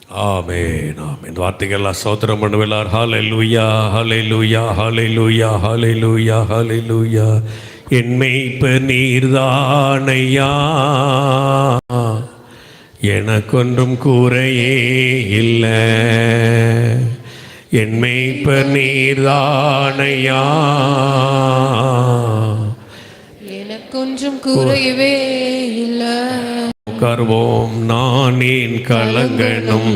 ஆமென் ஆமென். வார்த்தைகள்லாம் ஸ்தோத்திரம் பண்ணுவீர்களார். ஹல்லேலூயா ஹல்லேலூயா ஹல்லேலூயா ஹல்லேலூயா ஹல்லேலூயா. என் மேய்ப்பர் நீர்தானையா, எனக்கொன்றும் கூரையே இல்லை. என் மேய்ப்பர் நீர்தானையா, எனக்கொன்றும் குறையவே இல்லை. உட்காருவோம். நான் ஏன் கலங்கணும்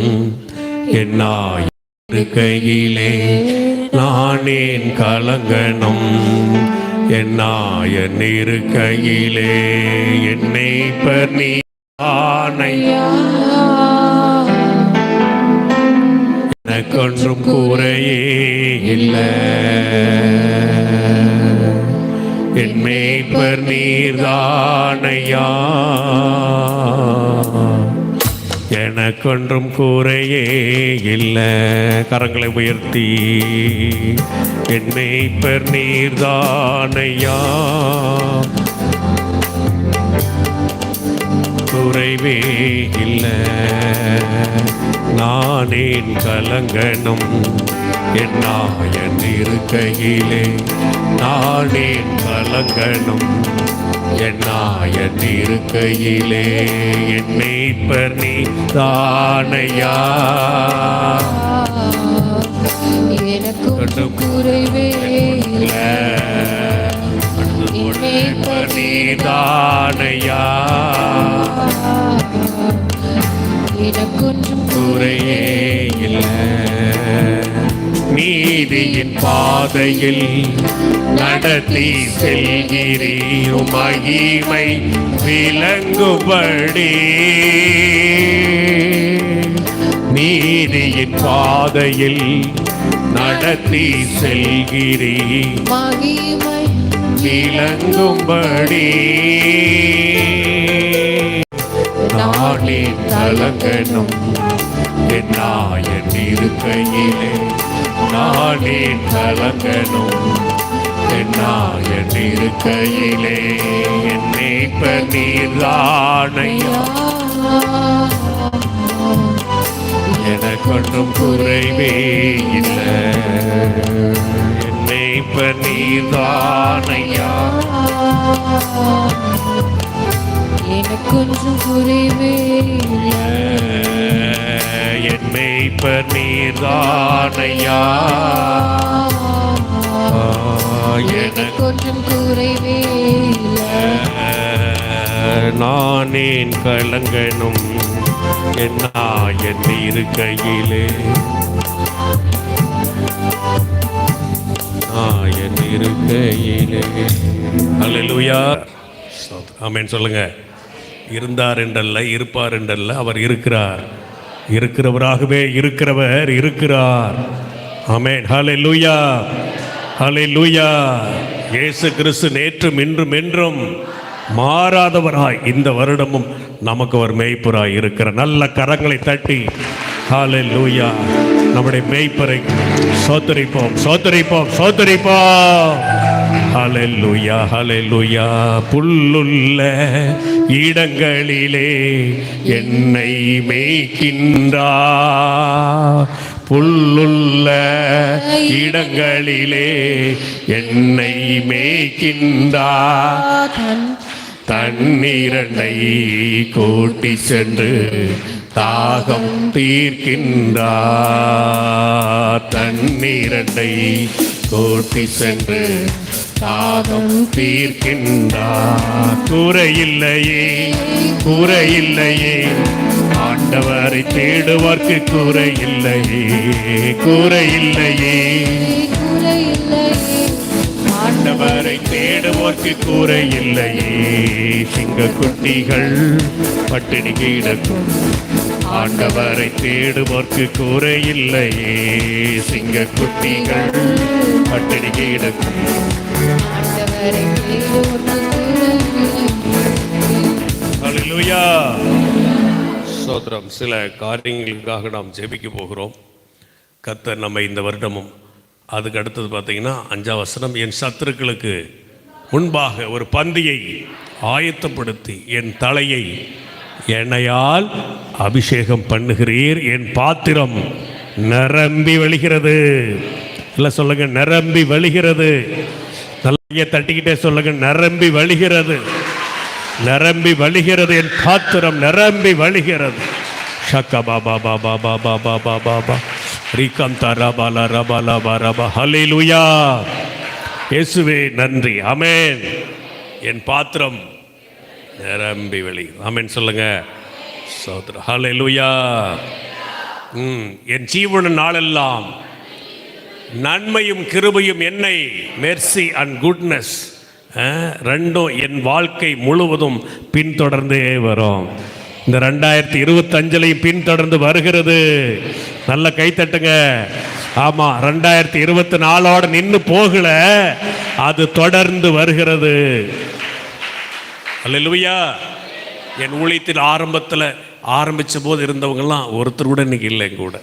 என் கையிலே, நான் ஏன் கலங்கணும் என் நாயன் இருக்கையிலே. என்னை பர்ணி ஆணையா, எனக்கொன்றும் கூரையே இல்லை. என் மேய்ப்பர் நீர்தானையா, எனக்கொன்றும் கூரையே இல்லை. கரங்களை உயர்த்தி என் மேய்ப்பர் நீர்தானையா, குறைவே இல்லை. நானேன் கலங்கணும் என் நாயன் இருக்கையிலே, நானேன் கலங்கணும் என் நாயன் இருக்கையிலே. என் மேய்ப்பர் நீர்தானையா, எனக்கொன்றும் குறைவே இல்லை. நீர்தானையா, எனக்கொன்றும் குறையே இல்லை. நீதியின் பாதையில் நடத்தி செல்கிறீர், மகிமை விளங்கும்படி. நீதியின் பாதையில் நடத்தி செல்கிறீர், மகிமை விளங்கும்படி. நானே கலங்கணும் என் நாயன் இருக்கையிலே, நானே கலங்கணும் என் நாயன் இருக்கையிலே. என் மேய்ப்பர் நீர்தானையா, எனக்கொன்றும் குறைவே இல்லை. என் மேய்ப்பர் நீர்தானையா, எனக்கொன்றும் குறைவே இல்லை. என் மேய்ப்பர் நீர்தானையா, எனக்கொன்றும் குறைவே இல்லை. நானேன் கலங்கணும் என் நாயன் இருக்கையிலே, நாயன் இருக்கையிலே. அல்லேலூயா. ஆமென் சொல்லுங்க. இருந்தார் என்றல்ல, இருப்பார் என்றல்ல, அவர் இருக்கிறார். இருக்கிறவராகவே இருக்கிறவர் இருக்கிறார். ஆமென். ஹல்லேலூயா ஹல்லேலூயா. இயேசு கிறிஸ்து நேற்றும் இன்றும் என்றும் மாறாதவராய் இந்த வருடமும் நமக்கு ஒரு மேய்ப்பராய் இருக்கிற. நல்ல கரங்களை தட்டி ஹல்லேலூயா நம்முடைய மேய்ப்பரை சோதரிப்போம் சோதரிப்போம் சோதரிப்போம். ஹல்லேலூயா ஹல்லேலூயா. புல்லுள்ள இடங்களிலே என்னை மேய்க்கின்றார், புல்லுள்ள இடங்களிலே என்னை மேய்க்கின்றார். தண்ணீரண்டை கூட்டி சென்று தாகம் தீர்க்கின்றார், தண்ணீரண்டை கூட்டி சென்று தாகம் தீர்க்கின்றார். குறையில்லையே குறையில்லையே, ஆண்டவரை தேடுவார்க்கு குறையில்லையே குறையில்லையே. ஆண்டவரை தேடுவோர்க்கு குறையில்லையே. சிங்க குட்டிகள் பட்டினி கிடக்கும், ஆண்டவரை தேடுவோர்க்கு குறையில்லையே. சிங்க குட்டிகள் பட்டினி கிடக்கும், ஹல்லேலூயா. ஸ்தோத்திரம். சில காரியங்களுக்காக நாம் ஜெபிக்க போகிறோம். கர்த்தர் நம்ம இந்த வருடமும், அதுக்கு அடுத்தது பார்த்தீங்கன்னா 5ஆம் வசனம், என் சத்துருக்களுக்கு முன்பாக ஒரு பந்தியை ஆயத்தப்படுத்தி என் தலையை எண்ணெயால் அபிஷேகம் பண்ணுகிறீர், என் பாத்திரம் நிரம்பி வழிகிறது. இல்லை சொல்லுங்க, நிரம்பி வழிகிறது. நல்லா தட்டிக்கிட்டே சொல்லுங்க, நிரம்பி வழிகிறது, நிரம்பி வழிகிறது, என் பாத்திரம் நிரம்பி வழிகிறது. ஷக்கா பாபா பாபா பாபா பாபா பாபா ரீகம் தரபாலா ரபாலா பாரபா. ஹல்லேலூயா. இயேசுவே நன்றி. ஆமென். என் பாத்திரம் நிரம்பி வழி. ஆமென் சொல்லுங்க. சோத்ரா. ஹல்லேலூயா. என் ஜீவன நாளெல்லாம் நன்மையும் கிருபையும் என்னை, மெர்சி அண்ட் குட்னஸ் ரெண்டும் என் வாழ்க்கை முழுவதும் பின்தொடர்ந்தே வரும். இந்த 2025 பின்தொடர்ந்து வருகிறது. நல்ல கை தட்டுங்க. ஆமா, 2024 நின்று போகல, அது தொடர்ந்து வருகிறது. அல்லேலூயா. என் ஊழியத்தில் ஆரம்பத்தில் ஆரம்பித்த போது இருந்தவங்கெல்லாம் ஒருத்தர் கூட இன்னைக்கு இல்லை. என் கூட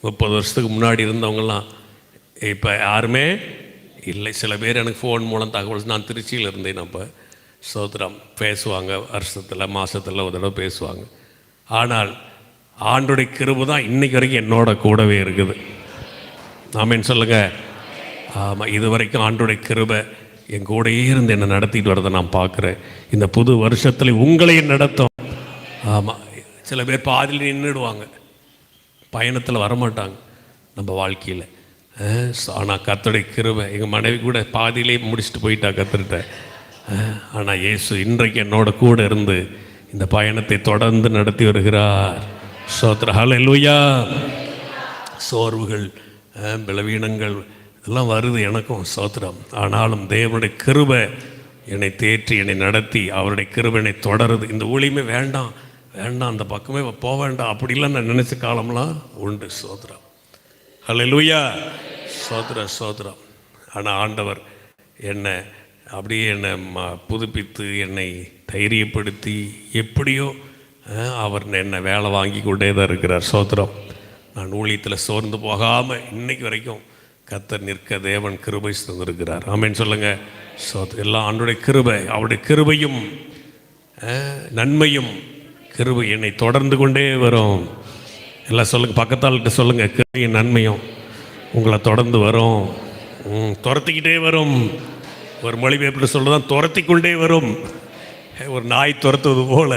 30 வருஷத்துக்கு முன்னாடி இருந்தவங்கெல்லாம் இப்போ யாருமே இல்லை. சில பேர் எனக்கு ஃபோன் மூலம் தகவல், நான் திருச்சியில் இருந்தேன் அப்போ, சோத்திரம் பேசுவாங்க, வருஷத்தில் மாதத்தில் ஒரு தடவை பேசுவாங்க. ஆனால் ஆண்டோடைய கிருபை தான் இன்னைக்கு வரைக்கும் என்னோட கூடவே இருக்குது. ஆமென் சொல்லுங்க. ஆமாம், இது வரைக்கும் ஆண்டோடைய கிருபை என் கூடயே இருந்து என்னை நடத்திட்டு வரதை நான் பார்க்குறேன். இந்த புது வருஷத்தில் உங்களையும் நடத்தும். ஆமாம், சில பேர் பாதியில் நின்றுடுவாங்க, பயணத்தில் வரமாட்டாங்க நம்ம வாழ்க்கையில். ஆனால் கர்த்தருடைய கிருபை, எங்கள் மனைவி கூட பாதியிலே முடிச்சுட்டு போயிட்டா கர்த்தர்கிட்ட. ஆனால் இயேசு இன்றைக்கு என்னோட கூட இருந்து இந்த பயணத்தை தொடர்ந்து நடத்தி வருகிறார். ஸ்தோத்திரம். ஹல்லேலூயா. சோர்வுகள், பலவீனங்கள் இதெல்லாம் வருது எனக்கும், ஸ்தோத்திரம். ஆனாலும் தேவனுடைய கிருபை என்னை தேற்றி என்னை நடத்தி, அவருடைய கிருபை என்னை தொடருது. இந்த ஊழியமே வேண்டாம் வேண்டாம், அந்த பக்கமே போக வேண்டாம் அப்படிலாம் நான் நினச்ச காலம்லாம் உண்டு. ஸ்தோத்திரம். ஹல்லேலூயா. ஸ்தோத்திரம் ஸ்தோத்திரம். ஆனால் ஆண்டவர் என்னை அப்படியே என்னை புதுப்பித்து என்னை தைரியப்படுத்தி எப்படியோ அவர் என்னை வேலை வாங்கி கொண்டே தான் இருக்கிறார். ஸ்தோத்திரம். நான் ஊழியத்தில் சோர்ந்து போகாமல் இன்னைக்கு வரைக்கும் கர்த்தர் நிற்க தேவன் கிருபை தந்திருக்கிறார். ஆமென் சொல்லுங்க. ஸ்தோத்திரம். எல்லாம் ஆண்டோடைய கிருபை, அவருடைய கிருபையும் நன்மையும் கிருபை என்னை தொடர்ந்து கொண்டே வரும். எல்லாம் சொல்லுங்க, பக்கத்தாள்கிட்ட சொல்லுங்க, கிருபையும் நன்மையும் உங்களை தொடர்ந்து வரும், துரத்திக்கிட்டே வரும். ஒரு மொழிபெயர்ப்பில் சொல்லுதான், துரத்தி கொண்டே வரும். ஒரு நாய் துரத்துவது போல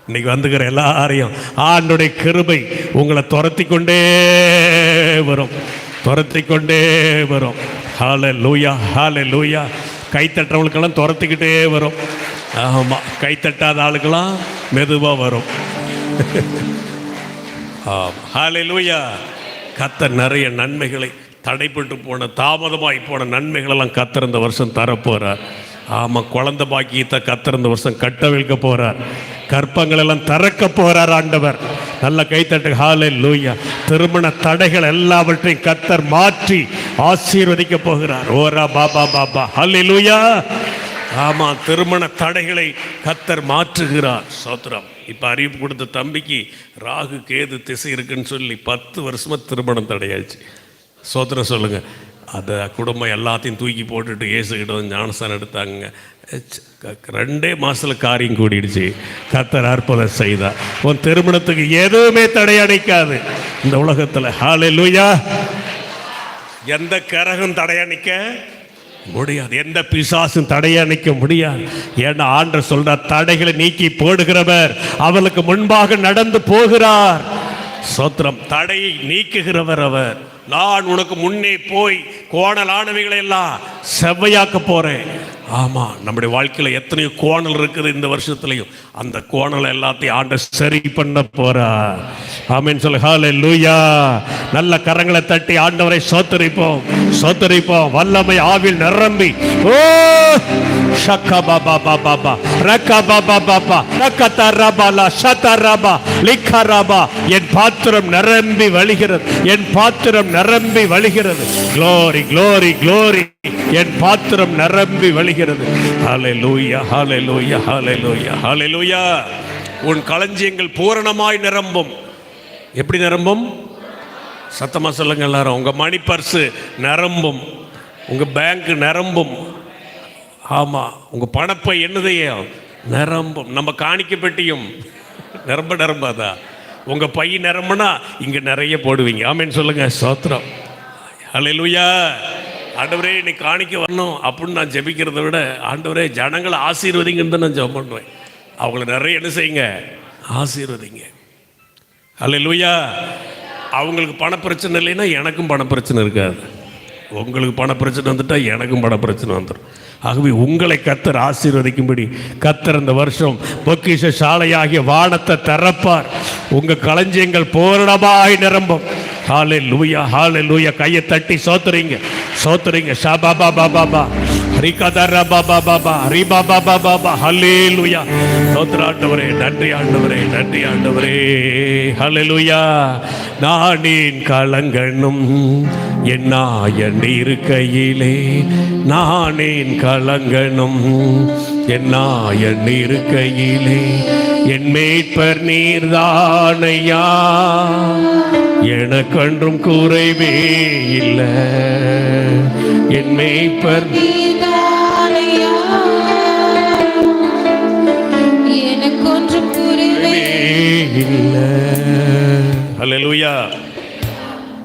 இன்னைக்கு வந்துக்கிற எல்லாரையும் ஆண்டோடைய கிருபை உங்களை துரத்தி கொண்டே வரும், துரத்தி கொண்டே வரும். ஹல்லேலூயா ஹல்லேலூயா. கைத்தட்டுறவங்களுக்கெல்லாம் துரத்திக்கிட்டே வரும். ஆமாம், கைத்தட்டாத ஆளுக்கெல்லாம் மெதுவாக வரும். ஹல்லேலூயா. கர்த்தர் நிறைய நன்மைகளை, தடைப்பட்டு போன தாமதமாகி போன நன்மைகளெல்லாம் கர்த்தர் இந்த வருஷம் தரப்போகிறார். ஆமாம், குழந்தை பாக்கியத்தை கர்த்தர் இந்த வருஷம் கட்டவிழ்க்க போகிறார். கற்பங்கள் எல்லாம் திறக்க போகிறார் ஆண்டவர். நல்ல கைத்தட்டு. ஹல்லேலூயா. திருமண தடைகள் எல்லாவற்றையும் கர்த்தர் மாற்றி ஆசீர்வதிக்க போகிறார். ஓரா பாபா பாபா. ஹல்லேலூயா. ஆமாம், திருமண தடைகளை கர்த்தர் மாற்றுகிறார். ஸ்தோத்திரம். இப்போ அறிவிப்பு கொடுத்த தம்பிக்கு ராகு கேது திசை இருக்குன்னு சொல்லி 10 வருஷமாக திருமணம் தடையாச்சு. ஸ்தோத்திரம் சொல்லுங்க. அதை குடும்பம் எல்லாத்தையும் தூக்கி போட்டுட்டு இயேசுகிட்ட வந்து ஞானஸ்தானம் எடுத்தாங்க. 2 மாதத்தில் காரியம் கூடிடுச்சு. கர்த்தர் அற்புதம் செய்தார். உன் திருமணத்துக்கு எதுவுமே தடையணைக்காது இந்த உலகத்தில். ஹல்லேலூயா. எந்த கரகம் தடையணைக்க முடியாது, எந்த பிசாசும் தடையணைக்க முடியாது. ஏன்னா ஆண்டவர் சொல்றார், தடைகளை நீக்கி போடுகிறவர் அவளுக்கு முன்பாக நடந்து போகிறார். ஸ்தோத்திரம். தடையை நீக்குகிறவர் அவர். நான் உனக்கு முன்னே போய் கோணலானவைகளை எல்லாம் செவ்வையாக்க போறேன். ஆமா, நம்முடைய வாழ்க்கையில் எத்தனையோ கோணல் இருக்குது இந்த வருஷத்துலையும். அந்த கோணல் எல்லாத்தையும் ஆண்டவர் சரி பண்ண போறார். ஆமென் சொல்லு. ஹல்லேலூயா. நல்ல கரங்களை தட்டி ஆண்டவரை சோத்தரிப்போம், சோத்தரிப்போம். வல்லமை ஆவில் நிரம்பி. ஓ ஷக்கா பாபா பாபா ரக்கா பாபா பாபா ரக்கா ரபாலா ஷதா ரபா லிக்கா ரபா. என் பாத்திரம் நிரம்பி வழிகிறது, என் பாத்திரம் நிரம்பி வழிகிறது. Glory glory glory. என் பாத்திரம் நிரம்பி வழிகிறது. ஹல்லேலூயா ஹல்லேலூயா ஹல்லேலூயா ஹல்லேலூயா. உன் களஞ்சியங்கள் பூரணமாய் நிரம்பும். எப்படி நிரம்பும்? சத்தமா சொல்லுங்க எல்லாரும். உங்க மணி பர்ஸு நிரம்பும், உங்க பேங்க் நிரம்பும். ஆமா, உங்க பணப்பை என்னதையே நிரம்பும். நம்ம காணிக்க பெட்டியும் நிரம்பாதா? உங்க பை நிரம்புனா இங்க நிறைய போடுவீங்க. ஆமென் சொல்லுங்க. ஸ்தோத்திரம். ஹல்லேலூயா. ஆண்டவரே இன்னைக்கு காணிக்க வரணும் அப்படின்னு நான் ஜெபிக்கிறத விட, ஆண்டவரே ஜனங்களை ஆசீர்வதிங்கன்னு தான் நான் ஜெபம் பண்ணுவேன். அவங்கள நிறைய என்ன செய்யுங்க? ஆசீர்வதிங்க. ஹல்லேலூயா. அவங்களுக்கு பண பிரச்சனை இல்லைன்னா எனக்கும் பண பிரச்சனை இருக்காது. உங்களுக்கு பண பிரச்சனை வந்துட்டா எனக்கும் பண பிரச்சனை வந்துடும். ஆகவே உங்களை கர்த்தர் ஆசீர்வதிக்கும்படி கர்த்தர் இந்த வருஷம் பொக்கிஷ சாலையாகிய வானத்தை திறப்பார். உங்க களஞ்சியங்கள் பூரணமாய் நிரம்பும். ஹல்லேலூயா, ஹல்லேலூயா. கையை தட்டி சோத்துறீங்க, சோத்துறீங்க. ஷாபா பாபா பாபா ரிகதர பாபா பாபா ரிபா பாபா பாபா. ஹல்லேலூயா. ஸ்தோத்திர ஆண்டவரே, நன்றி ஆண்டவரே, நன்றி ஆண்டவரே. ஹல்லேலூயா. நானின் கலங்கனும் என்னாயன் இருக்கையிலே, நானேன் கலங்கனும் என்னாயன் இருக்கையிலே, என் மேய்ப்பர் நீர்தானையா, எனக்கன்றும் குறைவே இல்லை. என் மேய்ப்பர் நீதானையா, எனக்கொன்றும் குறைவே இல்லை. ஹல்லேலூயா.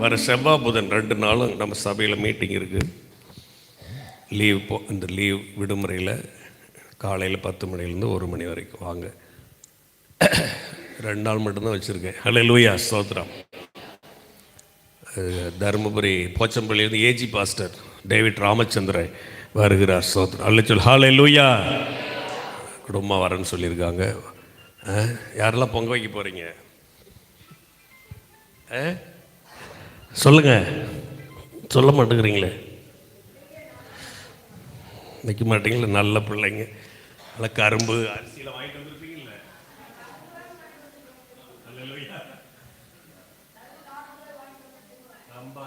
வர செவ்வாய் புதன் 2 நாளும் நம்ம சபையில் மீட்டிங் இருக்குது. லீவ் இந்த லீவ் விடுமுறையில் காலையில் 10 மணிலேருந்து 1 மணி வரைக்கும் வாங்க. 2 நாள் மட்டும்தான் வச்சுருக்கேன். ஹல்லேலூயா, ஸ்தோத்திரம். தருமபுரி போச்சம்பள்ளியிலிருந்து ஏஜி பாஸ்டர் டேவிட் ராமச்சந்திரன் வருகிறார். ஸ்தோத்திரம். அல்ல ஹல்லேலூயா. குடும்பமாக வரேன்னு சொல்லியிருக்காங்க. யாரெல்லாம் பொங்க வைக்க போகிறீங்க? சொல்லுங்க. சொல்ல மாட்டேங்கிறீங்களே, வைக்க மாட்டீங்களே. நல்ல பிள்ளைங்க. நல்லா கரும்பு அரிசியில் வாங்கிட்டு வந்துருப்பீங்கல்ல. நம்ம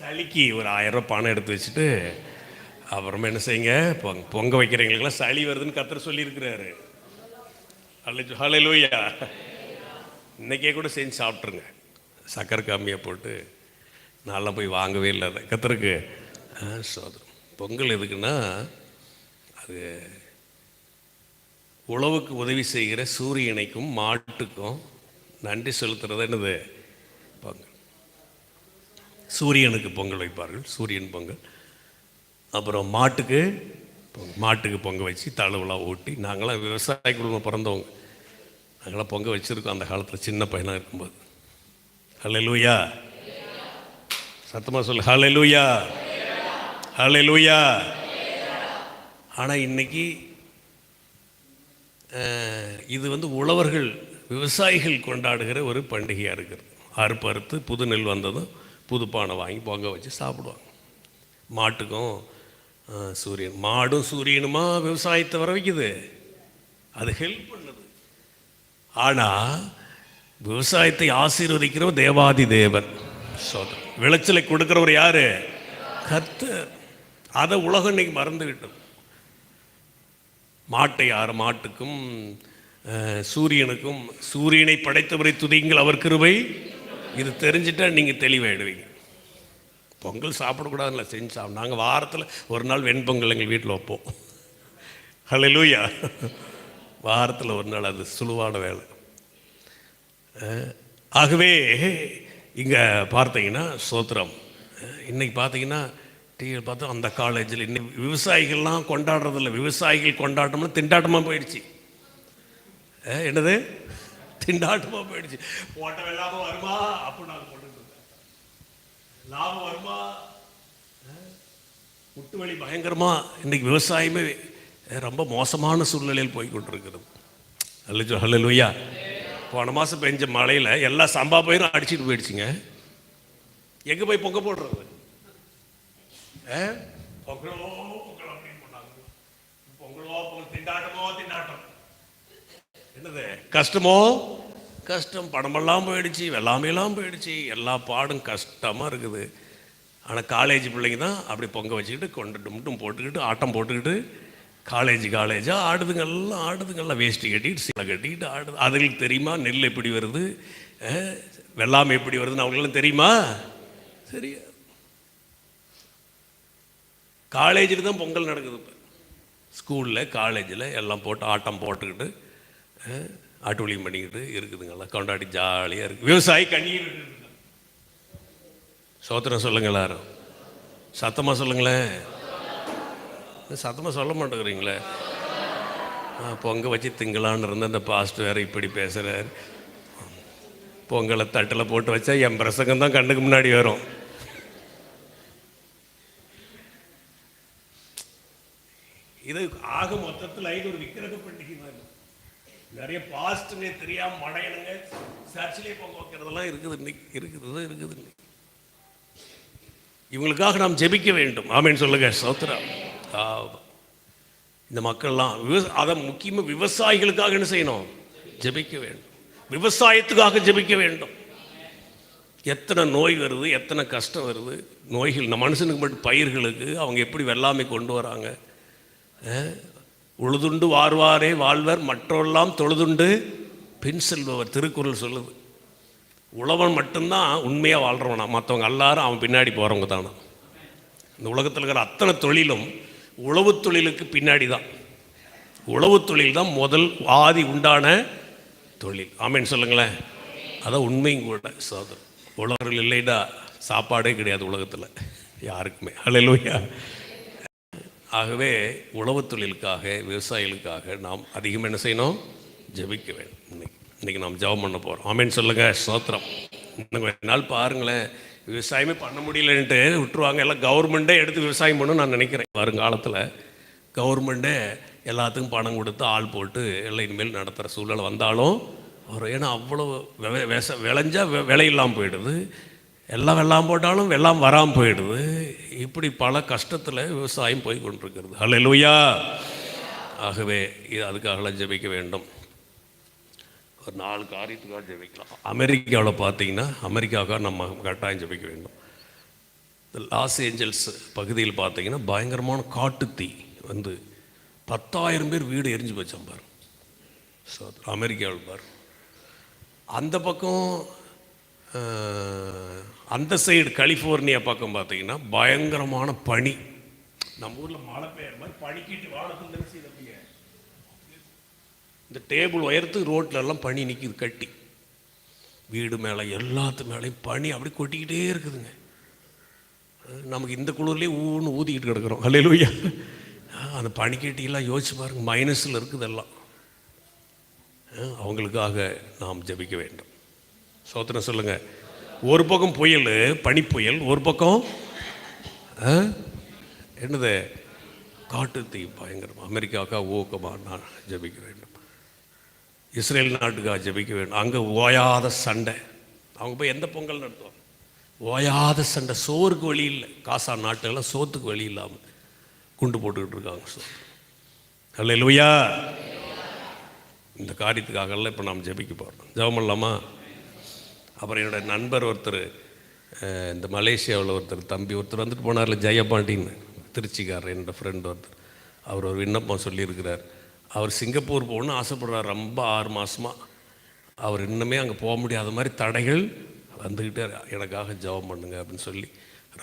சளிக்கு ஒரு 1000 ரூபாய் பணம் எடுத்து வச்சுட்டு அப்புறமா என்ன செய்யுங்க, பொங்க வைக்கிறவங்களுக்கெல்லாம் சளி வருதுன்னு கர்த்தர் சொல்லியிருக்கிறாரு. ஹல்லேலூயா. இன்னைக்கே கூட செஞ்சு சாப்பிட்ருங்க. சக்கரை கம்மியாக போட்டு. நான்லாம் போய் வாங்கவே இல்லை அதை கர்த்தருக்கு. சோதரம். பொங்கல் எதுக்குன்னா, அது உழவுக்கு உதவி செய்கிற சூரியனைக்கும் மாட்டுக்கும் நன்றி செலுத்துறது என்னது? பொங்கல். சூரியனுக்கு பொங்கல் வைப்பார்கள், சூரியன் பொங்கல். அப்புறம் மாட்டுக்கு பொங்க வச்சு தழுவெல்லாம் ஊட்டி. நாங்களாம் விவசாய குடும்பம் பிறந்தவங்க. நாங்களாம் பொங்க வச்சுருக்கோம் அந்த காலத்தில் சின்ன பையனாக இருக்கும்போது. ஹல்லேலூயா. சத்தமாக சொல்லு. ஹல்லேலூயா, ஹல்லேலூயா. ஆனால் இன்னைக்கு இது உழவர்கள் விவசாயிகள் கொண்டாடுகிற ஒரு பண்டிகையாக இருக்குது. அறுத்து புது நெல் வந்ததும் புது பானை வாங்கி பொங்க வச்சு சாப்பிடுவாங்க. மாட்டுக்கும் சூரியன், மாடும் சூரியனுமா விவசாயத்தை வர வைக்குது. அது ஹெல்ப் பண்ணுது. ஆனால் விவசாயத்தை ஆசீர்வதிக்கிற தேவாதி தேவன். விளைச்சலை கொடுக்கிறவர் யாரு? கர்த்தர். அதை உலகம் இன்னைக்கு மறந்துவிட்டது. மாட்டுக்கும் சூரியனுக்கும், சூரியனை படைத்தவரை துதியுங்கள் அவர் கிருபை, இது தெரிஞ்சிட்டா நீங்கள் தெளிவாயிடுவீங்க. பொங்கல் சாப்பிடக்கூடாதுல்ல, செஞ்சு சாப்பிடும். நாங்கள் வாரத்தில் ஒரு நாள் வெண்பொங்கல் எங்கள் வீட்டில் வைப்போம். ஹல்லேலூயா. வாரத்தில் ஒரு நாள், அது சுழுவான வேலை. ஆகவே இங்கே பார்த்தீங்கன்னா ஸ்தோத்திரம். இன்றைக்கி பார்த்தீங்கன்னா டிவியில் பார்த்தா அந்த காலேஜில் இன்னைக்கு விவசாயிகள்லாம் கொண்டாடுறதில்ல. விவசாயிகள் கொண்டாட்டம்னா திண்டாட்டமாக போயிடுச்சு. என்னது? திண்டாட்டமாக போயிடுச்சு. ஓட்டம் இல்லாமல் வருமா அப்போ நாங்கள் போட்டு லாபம் வருமா, முட்டு வலி பயங்கரமா. இன்னைக்கு விவசாயமே ரொம்ப மோசமான சூழ்நிலையில் போய் கொண்டிருக்கிறது. ஹல்லேலூயா. போன மாதம் பெஞ்ச மழையில் எல்லா சம்பா பயிரும் அடிச்சுட்டு போயிடுச்சுங்க. எங்கே போய் பொங்க போடுறது? பொங்கலோ பொங்கல் அப்படின்னு போட்டாங்க. பொங்கலோ பொங்கல், திண்டாட்டமோ திண்டாட்டம். என்னது? கஷ்டமோ கஷ்டம். பணமெல்லாம் போயிடுச்சு, வெள்ளாமையெல்லாம் போயிடுச்சு. எல்லா பாடும் கஷ்டமாக இருக்குது. ஆனால் காலேஜ் பிள்ளைங்க தான் அப்படி பொங்க வச்சுக்கிட்டு கொண்டுட்டு மட்டும் போட்டுக்கிட்டு ஆட்டம் போட்டுக்கிட்டு காலேஜாக ஆடுதுங்கெல்லாம் வேஷ்டி கட்டிக்கிட்டு சீலை கட்டிக்கிட்டு ஆடுது. அதுங்களுக்கு தெரியுமா நெல் எப்படி வருது, வெள்ளாமை எப்படி வருதுன்னு அவங்களும் தெரியுமா? சரியா. காலேஜில் தான் பொங்கல் நடக்குது. இப்போ ஸ்கூலில் காலேஜில் எல்லாம் போட்டு ஆட்டம் போட்டுக்கிட்டு ஆட்டுவலியம் பண்ணிக்கிட்டு இருக்குதுங்கெல்லாம் கொண்டாடி ஜாலியாக இருக்குது. விவசாயி கண்ணீர் சோத்திரம் சொல்லுங்க எல்லாரும், சத்தமாக சொல்லுங்களேன். சத்தமாக சொல்ல மாட்டேங்கிறீங்களே. பொங்கல் வச்சு திங்களான்னு இருந்த அந்த பாஸ்ட் வேறு இப்படி பேசுகிறார். பொங்கலை தட்டில் போட்டு வச்சா என் பிரசங்கம் தான் கண்ணுக்கு முன்னாடி வரும். இது ஆக மொத்தத்தில் ஒரு விக்கிரக பண்டிகை மாதிரி நிறைய பாஸ்ட்டுங்க தெரியாமல் மடையனுங்க சர்ச்சிலே பொங்க வைக்கிறதெல்லாம் இருக்குது இன்னைக்கு, இருக்குது. இவங்களுக்காக நாம் ஜெபிக்க வேண்டும். ஆமேன்னு சொல்லுங்க. சோத்திரம். இந்த மக்கள்லாம் அதை முக்கியமாக விவசாயிகளுக்காக என்ன செய்யணும்? ஜெபிக்க வேண்டும். விவசாயத்துக்காக ஜெபிக்க வேண்டும். எத்தனை நோய் வருது, எத்தனை கஷ்டம் வருது. நோய்கள் நம்ம மனுஷனுக்கு மட்டும், பயிர்களுக்கு அவங்க எப்படி வெள்ளாமை கொண்டு வராங்க. உழுதுண்டு வார்வாரே வாழ்வர், மற்றவெல்லாம் தொழுதுண்டு பின் செல்பவர், திருக்குறள் சொல்லுது. உழவன் மட்டும்தான் உண்மையாக வாழ்கிறவனா, மற்றவங்க எல்லாரும் அவன் பின்னாடி போகிறவங்க தானே. இந்த உலகத்தில் இருக்கிற அத்தனை தொழிலும் உழவு தொழிலுக்கு பின்னாடி தான். உழவு தொழில் தான் முதல் ஆதி உண்டான தொழில். ஆமேன்னு சொல்லுங்களேன். அதான் உண்மையும் கூட. சோதரன், உழவர்கள் இல்லைடா சாப்பாடே கிடையாது உலகத்தில் யாருக்குமே. அல்லேலூயா. ஆகவே உழவு தொழிலுக்காக, விவசாயிகளுக்காக நாம் அதிகமாக என்ன செய்யணும்? ஜெபிக்க வேண்டும். இன்றைக்கி நாம் ஜெபம் பண்ண போகிறோம். ஆமேன்னு சொல்லுங்கள். ஸ்தோத்திரம். இன்னும் கொஞ்ச நாள் பாருங்களேன், விவசாயமே பண்ண முடியலன்ட்டு விட்டுருவாங்க. எல்லாம் கவர்மெண்ட்டே எடுத்து விவசாயம் பண்ணணும்னு நான் நினைக்கிறேன். வருங்காலத்தில் கவர்மெண்ட்டே எல்லாத்துக்கும் பணம் கொடுத்து ஆள் போட்டு எல்லாம் இனிமேல் நடத்துகிற சூழ்நிலை வந்தாலும் வரும். ஏன்னா அவ்வளோ விளைஞ்சால் விலை இல்லாமல் போயிடுது, எல்லாம் வெள்ளாம் போட்டாலும் வெள்ளாம் வராமல் போயிடுது. இப்படி பல கஷ்டத்தில் விவசாயம் போய் கொண்டிருக்கிறது. அல்லேலூயா. ஆகவே இது அதுக்காகலாம் ஜெபிக்க வேண்டும். ஒரு 4 காரியத்துக்காக ஜெபிக்கலாம். அமெரிக்காவில் பார்த்தீங்கன்னா, அமெரிக்காவுக்காக நம்ம கட்டாயம் ஜெபிக்க வேண்டும். லாஸ் ஏஞ்சல்ஸ் பகுதியில் பார்த்தீங்கன்னா பயங்கரமான காட்டுத்தீ வந்து 10,000 பேர் வீடு எரிஞ்சு போச்சான் பாரு. ஸோ அமெரிக்காவில் பாரு. அந்த பக்கம் அந்த சைடு கலிஃபோர்னியா பக்கம் பார்த்தீங்கன்னா பயங்கரமான பனி. நம்ம ஊரில் மழை பெய்யுற மாதிரி பனிக்கிட்டு வானத்தில் இந்த டேபிள் உயரத்துக்கு ரோட்டில் எல்லாம் பனி நிற்கிது கட்டி. வீடு மேலே எல்லாத்து மேலேயும் பனி அப்படி கொட்டிக்கிட்டே இருக்குதுங்க. நமக்கு இந்த குளிர்லேயே ஊன்னு ஊதிக்கிட்டு கிடக்குறோம். அல்லேலூயா. அந்த பனிக்கட்டியெல்லாம் யோசிச்சு பாருங்க, மைனஸில் இருக்குது எல்லாம். அவங்களுக்காக நாம் ஜெபிக்க வேண்டும். சோத்திரம் சொல்லுங்கள். ஒரு பக்கம் புயல், பனிப்புயல், ஒரு பக்கம் என்னது காட்டுத்தீ பயங்கரம். அமெரிக்காவுக்காக ஊக்கமாக நான் ஜெபிக்க வேண்டும். இஸ்ரேல் நாட்டுக்காக ஜெபிக்க வேண்டும். அங்கே ஓயாத சண்டை. அவங்க போய் எந்த பொங்கல் நடத்துவாங்க? ஓயாத சண்டை. சோறுக்கு வழி இல்லை. காசா நாட்டெல்லாம் சோத்துக்கு வழி இல்லாமல் குண்டு போட்டுக்கிட்டு இருக்காங்க. அல்லேலூயா. இந்த காரியத்துக்காகலாம் இப்போ நாம் ஜெபிக்க போகிறோம். ஜெபம் பண்ணலாமா? அப்புறம் என்னோடய நண்பர் ஒருத்தர், இந்த மலேசியாவில் ஒருத்தர் தம்பி ஒருத்தர் வந்துட்டு போனார்ல, ஜெயபாண்டின்னு, திருச்சிக்காரர், என்னோடய ஃப்ரெண்ட் ஒருத்தர். அவர் ஒரு விண்ணப்பம் சொல்லியிருக்கிறார். அவர் சிங்கப்பூர் போகணுன்னு ஆசைப்படுறார். ரொம்ப 6 மாதமாக அவர் இன்னுமே அங்கே போக முடியாத மாதிரி தடைகள் வந்துக்கிட்டே, எனக்காக ஜெபம் பண்ணுங்க அப்படின்னு சொல்லி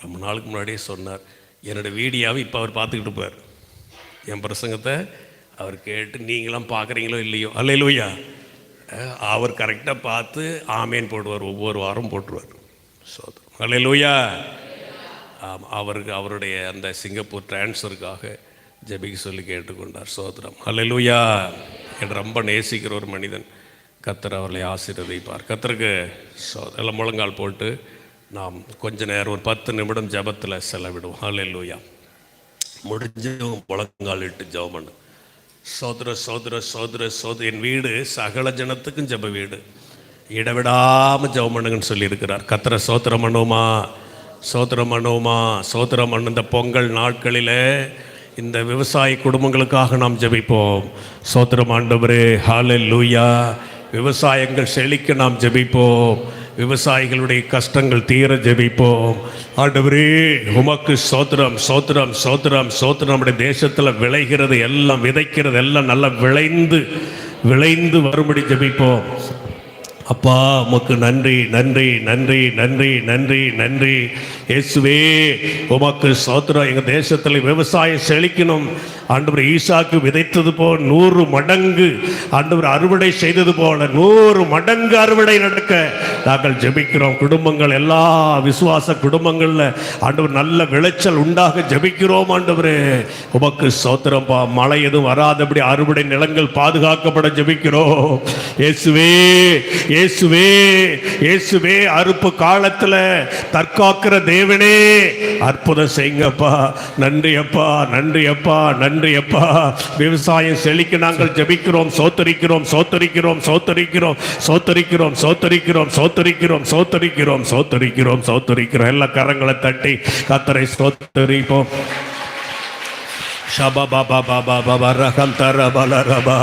ரொம்ப நாளுக்கு முன்னாடியே சொன்னார். என்னோடய வீடியோவை இப்போ அவர் பார்த்துக்கிட்டு இருப்பார். என் பிரசங்கத்தை அவர் கேட்டு நீங்களாம் பார்க்குறீங்களோ இல்லையோ, அல்லேலூயா, அவர் கரெக்டாக பார்த்து ஆமேன் போடுவார். ஒவ்வொரு வாரம் போட்டுருவார். சோதரம். அல்லேலூயா. அவருக்கு அவருடைய அந்த சிங்கப்பூர் டிரான்ஸ்ஃபருக்காக ஜெபிக்க சொல்லி கேட்டுக்கொண்டார். சோதரம். அல்லேலூயா. என்று ரொம்ப நேசிக்கிற ஒரு மனிதன். கர்த்தர் அவர்களை ஆசீர்வதிப்பார். கர்த்தருக்கு எல்லாம் முழங்கால் போட்டு நாம் கொஞ்ச நேரம் ஒரு 10 நிமிடம் ஜெபத்தில் செலவிடுவோம். அல்லேலூயா. முடிஞ்சவங்க முழங்கால் இட்டு ஜெபம் பண்ணு. சோதர சோதர சோதர சோதர, என் வீடு சகல ஜனத்துக்கும் ஜெப வீடு, இடவிடாமல் ஜெபம் பண்ணுங்கன்னு சொல்லியிருக்கிறார். கர்த்தரை சோத்திரம் பண்ணுவோமா? சோத்திரம் பண்ணுவோமா? சோத்திரம் பண்ணு. இந்த பொங்கல் நாட்களில் இந்த விவசாய குடும்பங்களுக்காக நாம் ஜெபிப்போம். சோத்திரம் ஆண்டவரே. ஹல்லேலூயா. விவசாயங்கள் செழிக்க நாம் ஜெபிப்போம். விவசாயிகளுடைய கஷ்டங்கள் தீர ஜெபிப்போம். ஆண்டவரே உமக்கு சோத்திரம் சோத்திரம் சோத்திரம் சோத்திரம். நம்முடைய தேசத்தில் விளைகிறது எல்லாம், விதைக்கிறது எல்லாம் நல்லா விளைந்து வரும்படி ஜெபிப்போம். அப்பா உமக்கு நன்றி நன்றி நன்றி நன்றி நன்றி நன்றி. இயேசுவே உமக்கு ஸ்தோத்திரம். எங்கள் தேசத்தில் விவசாயம் செழிக்கணும் ஆண்டவர். ஈசாக்கு விதைத்தது போல் 100 மடங்கு ஆண்டவர் அறுவடை செய்தது போல 100 மடங்கு அறுவடை நடக்க நாங்கள் ஜெபிக்கிறோம். குடும்பங்கள் எல்லா விசுவாச குடும்பங்களில் ஆண்டவர் நல்ல விளைச்சல் உண்டாக ஜெபிக்கிறோம் ஆண்டவரே. உமக்கு ஸ்தோத்திரம்பா. மழை எதுவும் வராதபடி அறுவடை நிலங்கள் பாதுகாக்கப்பட ஜெபிக்கிறோம். இயேசுவே இயேசுவே இயேசுவே அறுப்பு காலத்தில் தற்காக்கிற தேவனே அற்புதம் செய்யுங்கப்பா. நன்றி அப்பா, நன்றி அப்பா, நன்றி அப்பா. விவசாயம் செழிக்க நாங்கள் ஜெபிக்கிறோம். சோத்தரிக்கிறோம் சோத்தரிக்கிறோம் சோத்தரிக்கிறோம் சோத்தரிக்கிறோம் சோத்தரிக்கிறோம் சோத்தரிக்கிறோம் சோத்தரிக்கிறோம் சோத்தரிக்கிறோம் சோத்தரிக்கிறோம். எல்லா கரங்களை தட்டி கர்த்தரை ஸ்தோத்தரிப்போம். ஷபா பாபா பாபா பாபா ரகம் தர பலரபா.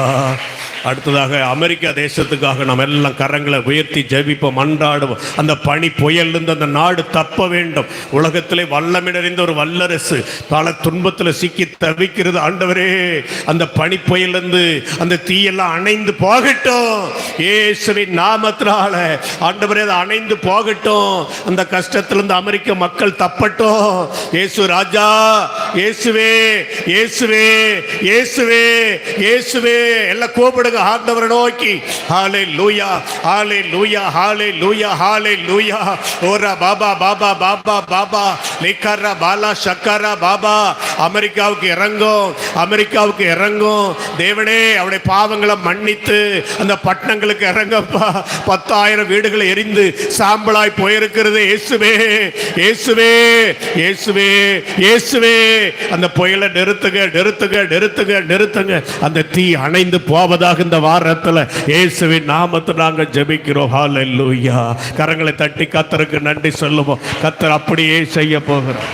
அடுத்ததாக அமெரிக்கா தேசத்துக்காக நாம் எல்லாம் கரங்களை உயர்த்தி ஜெபிப்போம், அன்றாடுவோம். அந்த பனி புயலிருந்து அந்த நாடு தப்ப வேண்டும். உலகத்திலே வல்லமை நிறைந்த ஒரு வல்லரசு பல துன்பத்தில் சிக்கி தவிக்கிறது ஆண்டவரே. அந்த பனி புயலிருந்து அந்த தீயெல்லாம் அணைந்து போகட்டும் இயேசுவின் நாமத்தினால ஆண்டவரே. அது அணைந்து போகட்டும். அந்த கஷ்டத்திலிருந்து அமெரிக்க மக்கள் தப்பட்டும். இயேசு ராஜா, இயேசுவே இயேசுவே இயேசுவே இயேசுவே. எல்லாம் கூப்பிடு ஆண்டவரை நோக்கி. ஹalleluya ஹalleluya ஹalleluya ஹalleluya. ஓரா பாபா பாபா பாபா பாபா லிக்கர பாலா சக்கர பாபா. அமெரிக்காவுக்கு இறங்கும், அமெரிக்காவுக்கு இறங்கும் தேவனே. அவருடைய பாவங்களை மன்னித்து அந்த பட்டணங்களுக்கு இறங்கப்பா. 10,000 வீடுகளை எரிந்து சாம்பலாய் போயிருக்கிறது இயேசுவே இயேசுவே இயேசுவே இயேசுவே. அந்த புயலை நிறுத்துங்க நிறுத்துங்க நிறுத்துங்க நிறுத்துங்க. அந்த தீ அணைந்து போவதாக இந்த வாரத்தில் இயேசுவின் நாமத்தை நாங்கள் ஜெபிக்கிறோம். ஹalleluya. கரங்களை தட்டி கர்த்தருக்கு நன்றி சொல்லுவோம். கர்த்தர் அப்படியே செய்ய போகிறார்.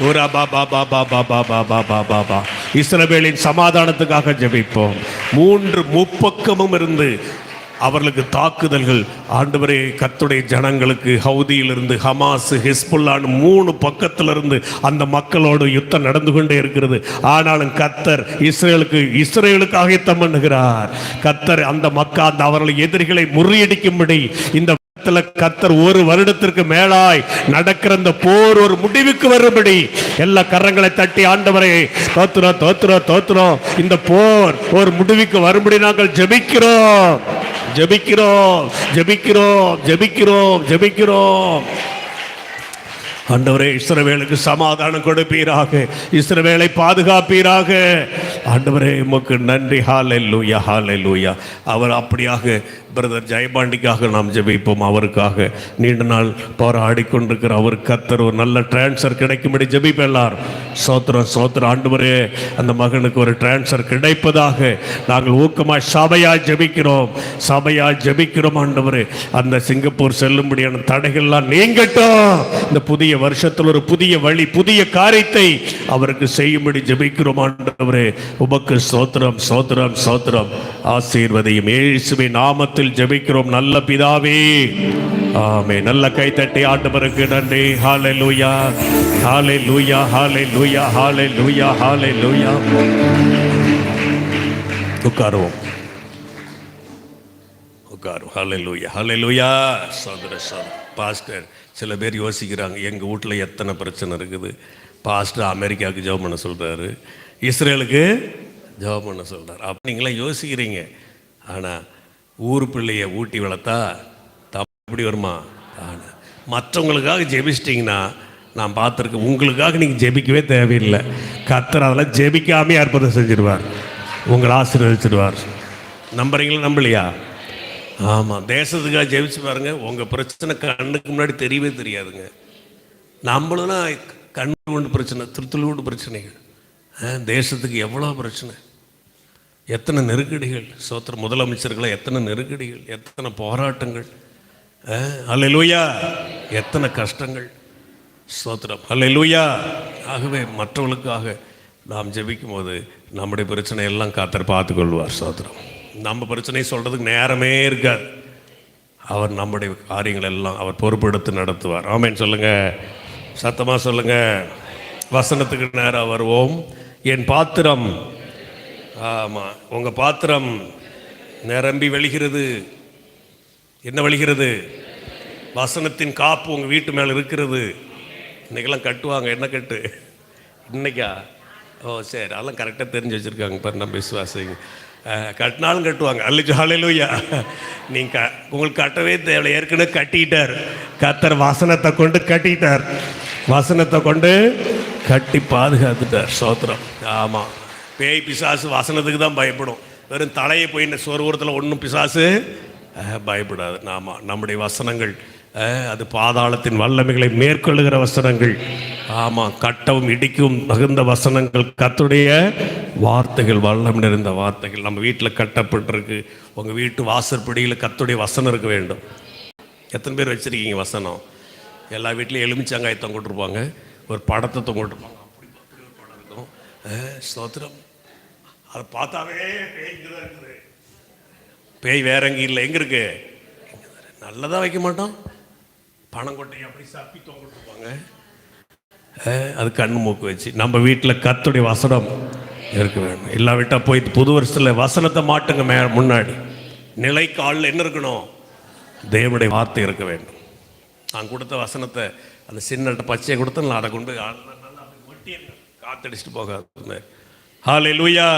ஓரா பாபா பாபா பாபா பாபா பாபா பாபா. இஸ்ரவேலின் சமாதானத்துக்காக ஜெபிப்போம். 3 முப்பக்கமும் இருந்து அவர்களுக்கு தாக்குதல்கள் ஆண்டவரே. கர்த்தருடைய ஜனங்களுக்கு ஹவுதியிலிருந்து ஹமாஸ் ஹிஸ்புல்லான்னு 3 பக்கத்திலிருந்து அந்த மக்களோடு யுத்தம் நடந்து கொண்டே இருக்கிறது. ஆனாலும் கர்த்தர் இஸ்ரேலுக்காக யுத்தம் பண்ணுகிறார். கர்த்தர் அந்த மக்கள் அவர்களை எதிரிகளை முறியடிக்கும்படி இந்த கர்த்தர் 1 வருடத்திற்கு மேலாய் நடக்கிற இந்த போர் ஒரு முடிவுக்கு வரும்படி எல்லா கரங்களை தட்டி ஆண்டவரை தோத்துறோம் தோத்துறோம் தோத்துறோம். இந்த போர் ஒரு முடிவுக்கு வரும்படி நாங்கள் ஜெபிக்கிறோம் ஜெபிக்கிறோம் ஜெபிக்கிறோம் ஜெபிக்கிறோம் ஜெபிக்கிறோம். ஆண்டவரே இஸ்ரவேலுக்கு சமாதானம் கொடுப்பீராக, இஸ்ரவேலை பாதுகாப்பீராக. ஆண்டவரே உமக்கு நன்றி. ஹalleluya ஹalleluya. அவர் அப்படியாக பிரதர் ஜெயபாண்டிக்காக நாம் ஜெபிப்போம். அவருக்காக நீண்ட நாள் போராடி கொண்டிருக்கிற அவர் கர்த்தர் ஒரு நல்ல டிரான்ஸ்ஃபர் கிடைக்கும்படி ஜெபிப்போம் எல்லாரும். சோத்திரம் சோத்திரம். ஆண்டவரே அந்த மகனுக்கு ஒரு டிரான்ஸ்ஃபர் கிடைப்பதாக நாங்கள் ஊக்கமாய் சபையாய் ஜெபிக்கிறோம், சபையாய் ஜெபிக்கிறோம். ஆண்டவரே அந்த சிங்கப்பூர் செல்லும்படியான தடைகள்லாம் நீங்கட்டும். இந்த புதிய வருஷத்தில் ஒரு புதிய வழி புதிய காரியத்தை அவருக்கு செய்யும்படி ஜெபிக்கிறோம். ஆண்டவரே உமக்கு ஸ்தோத்திரம் ஸ்தோத்திரம் ஸ்தோத்திரம். ஆசீர்வதியும் இயேசுவின் நாமத்தில் ஜெபிக்கிறோம் நல்ல பிதாவே, ஆமென். நல்ல கைத்தட்டி ஆண்டவருக்கு நன்றி. ஹalleluya ஹalleluya ஹalleluya ஹalleluya ஹalleluya. உட்காருவோம் உட்காரும். ஹalleluya ஹalleluya. சோதர பாஸ்டர் சில பேர் யோசிக்கிறாங்க, எங்கள் வீட்டில் எத்தனை பிரச்சனை இருக்குது. பாஸ்டர் அமெரிக்காவுக்கு ஜெபம் பண்ண சொல்கிறாரு, இஸ்ரேலுக்கு ஜெபம் பண்ண சொல்கிறார். அப்போ நீங்களாம் யோசிக்கிறீங்க. ஆனால் ஊர் பிள்ளையை ஊட்டி வளர்த்தா எப்படி வருமா? ஆனால் மற்றவங்களுக்காக ஜெபிச்சிட்டிங்கன்னா நான் பார்த்துருக்கேன், உங்களுக்காக நீங்கள் ஜெபிக்கவே தேவையில்லை. கர்த்தர் அதெல்லாம் ஜெபிக்காமே அற்புதம் செஞ்சிடுவார், உங்களை ஆசீர்வதிச்சிடுவார். நம்புறீங்களா நம்பலையா? ஆமாம், தேசத்துக்காக ஜெபிச்சு பாருங்க, உங்கள் பிரச்சனை கண்ணுக்கு முன்னாடி தெரியவே தெரியாதுங்க. நம்மளும்னா கண்ணு கொண்டு பிரச்சனை, திருத்துள்ளூண்டு பிரச்சனைகள். தேசத்துக்கு எவ்வளோ பிரச்சனை, எத்தனை நெருக்கடிகள். சோத்திர முதலமைச்சர்களை எத்தனை நெருக்கடிகள், எத்தனை போராட்டங்கள். அல்லேலூயா, எத்தனை கஷ்டங்கள். ஸ்தோத்திரம், அல்லேலூயா. ஆகவே மற்றவர்களுக்காக நாம் ஜெபிக்கும் போது நம்முடைய பிரச்சனை எல்லாம் கர்த்தர் பார்த்துக்கொள்வார். ஸ்தோத்திரம். நம்ம பிரச்சனையை சொல்கிறதுக்கு நேரமே இருக்காது. அவர் நம்முடைய காரியங்கள் எல்லாம் அவர் பொறுப்பெடுத்து நடத்துவார். ஆமென் சொல்லுங்க, சத்தமாக சொல்லுங்க. வசனத்துக்கு நேரம் வருவோம். என் பாத்திரம், ஆமாம், உங்கள் பாத்திரம் நிரம்பி வழிகிறது. என்ன வழிகிறது? வசனத்தின் காப்பு உங்கள் வீட்டு மேலே இருக்கிறது. இன்றைக்கெல்லாம் கட்டுவாங்க. என்ன கட்டு இன்னைக்கா? ஓ சரி, அதெல்லாம் கரெக்டாக தெரிஞ்சு வச்சுருக்காங்க. பாரு, நம்ம விசுவாசிங்க கட்டினாலும் கட்டுவாங்க. அல்லேலூயா. நீங்கள் உங்களுக்கு கட்டவே தேவை, ஏற்கனவே கட்டிட்டார். கர்த்தர் வசனத்தை கொண்டு கட்டிட்டார். வசனத்தை கொண்டு கட்டி பாதுகாத்துட்டார். ஸ்தோத்திரம். ஆமாம், பேய் பிசாசு வசனத்துக்கு தான் பயப்படும். வெறும் தலையை போய் இந்த சொர்வத்தில் ஒன்றும் பிசாசு பயப்படாது. ஆமாம், நம்முடைய வசனங்கள் அது பாதாளத்தின் வல்லமைகளை மேற்கொள்ளுகிற வசனங்கள். ஆமாம், கட்டவும் இடிக்கவும் தகுந்த வசனங்கள். கர்த்தருடைய வார்த்தைகள் வல்லம் நிறைந்த வார்த்தைகள் நம்ம வீட்டில் கட்டப்பட்டிருக்கு. உங்கள் வீட்டு வாசற்படியில் கர்த்தருடைய வசனம் இருக்க வேண்டும். எத்தனை பேர் வச்சுருக்கீங்க வசனம்? எல்லா வீட்லேயும் எலுமிச்சங்காயை தொங்கிட்டுருப்பாங்க, ஒரு படத்தை தொங்கிட்டுருப்பாங்க. அப்படி ஒரு படம் இருக்கும். ஸ்தோத்திரம். அதை பார்த்தாவே பேய் இங்கே தான் இருக்குது. பேய் வேற எங்கே இல்லை. எங்கே இருக்கு? நல்லதாக வைக்க மாட்டோம். பணங்கொட்டையை அப்படி சப்பி தொங்கிட்டுருப்பாங்க. அது கண்ணு மூக்கு வச்சு நம்ம வீட்டில் கர்த்தருடைய வசனம் இருக்க வேண்டும். இல்லாவிட்டால் போய் புது வருஷத்தில் வசனத்தை மாட்டுங்க. முன்னாடி நிலை காலில் என்ன இருக்கணும்? தேவனுடைய வார்த்தை இருக்க வேண்டும். நான் கொடுத்த வசனத்தை அந்த சின்ன பச்சையை கொடுத்து நான் அதை கொண்டு ஒட்டி காத்தடிச்சுட்டு போகாது. ஹல்லேலூயா.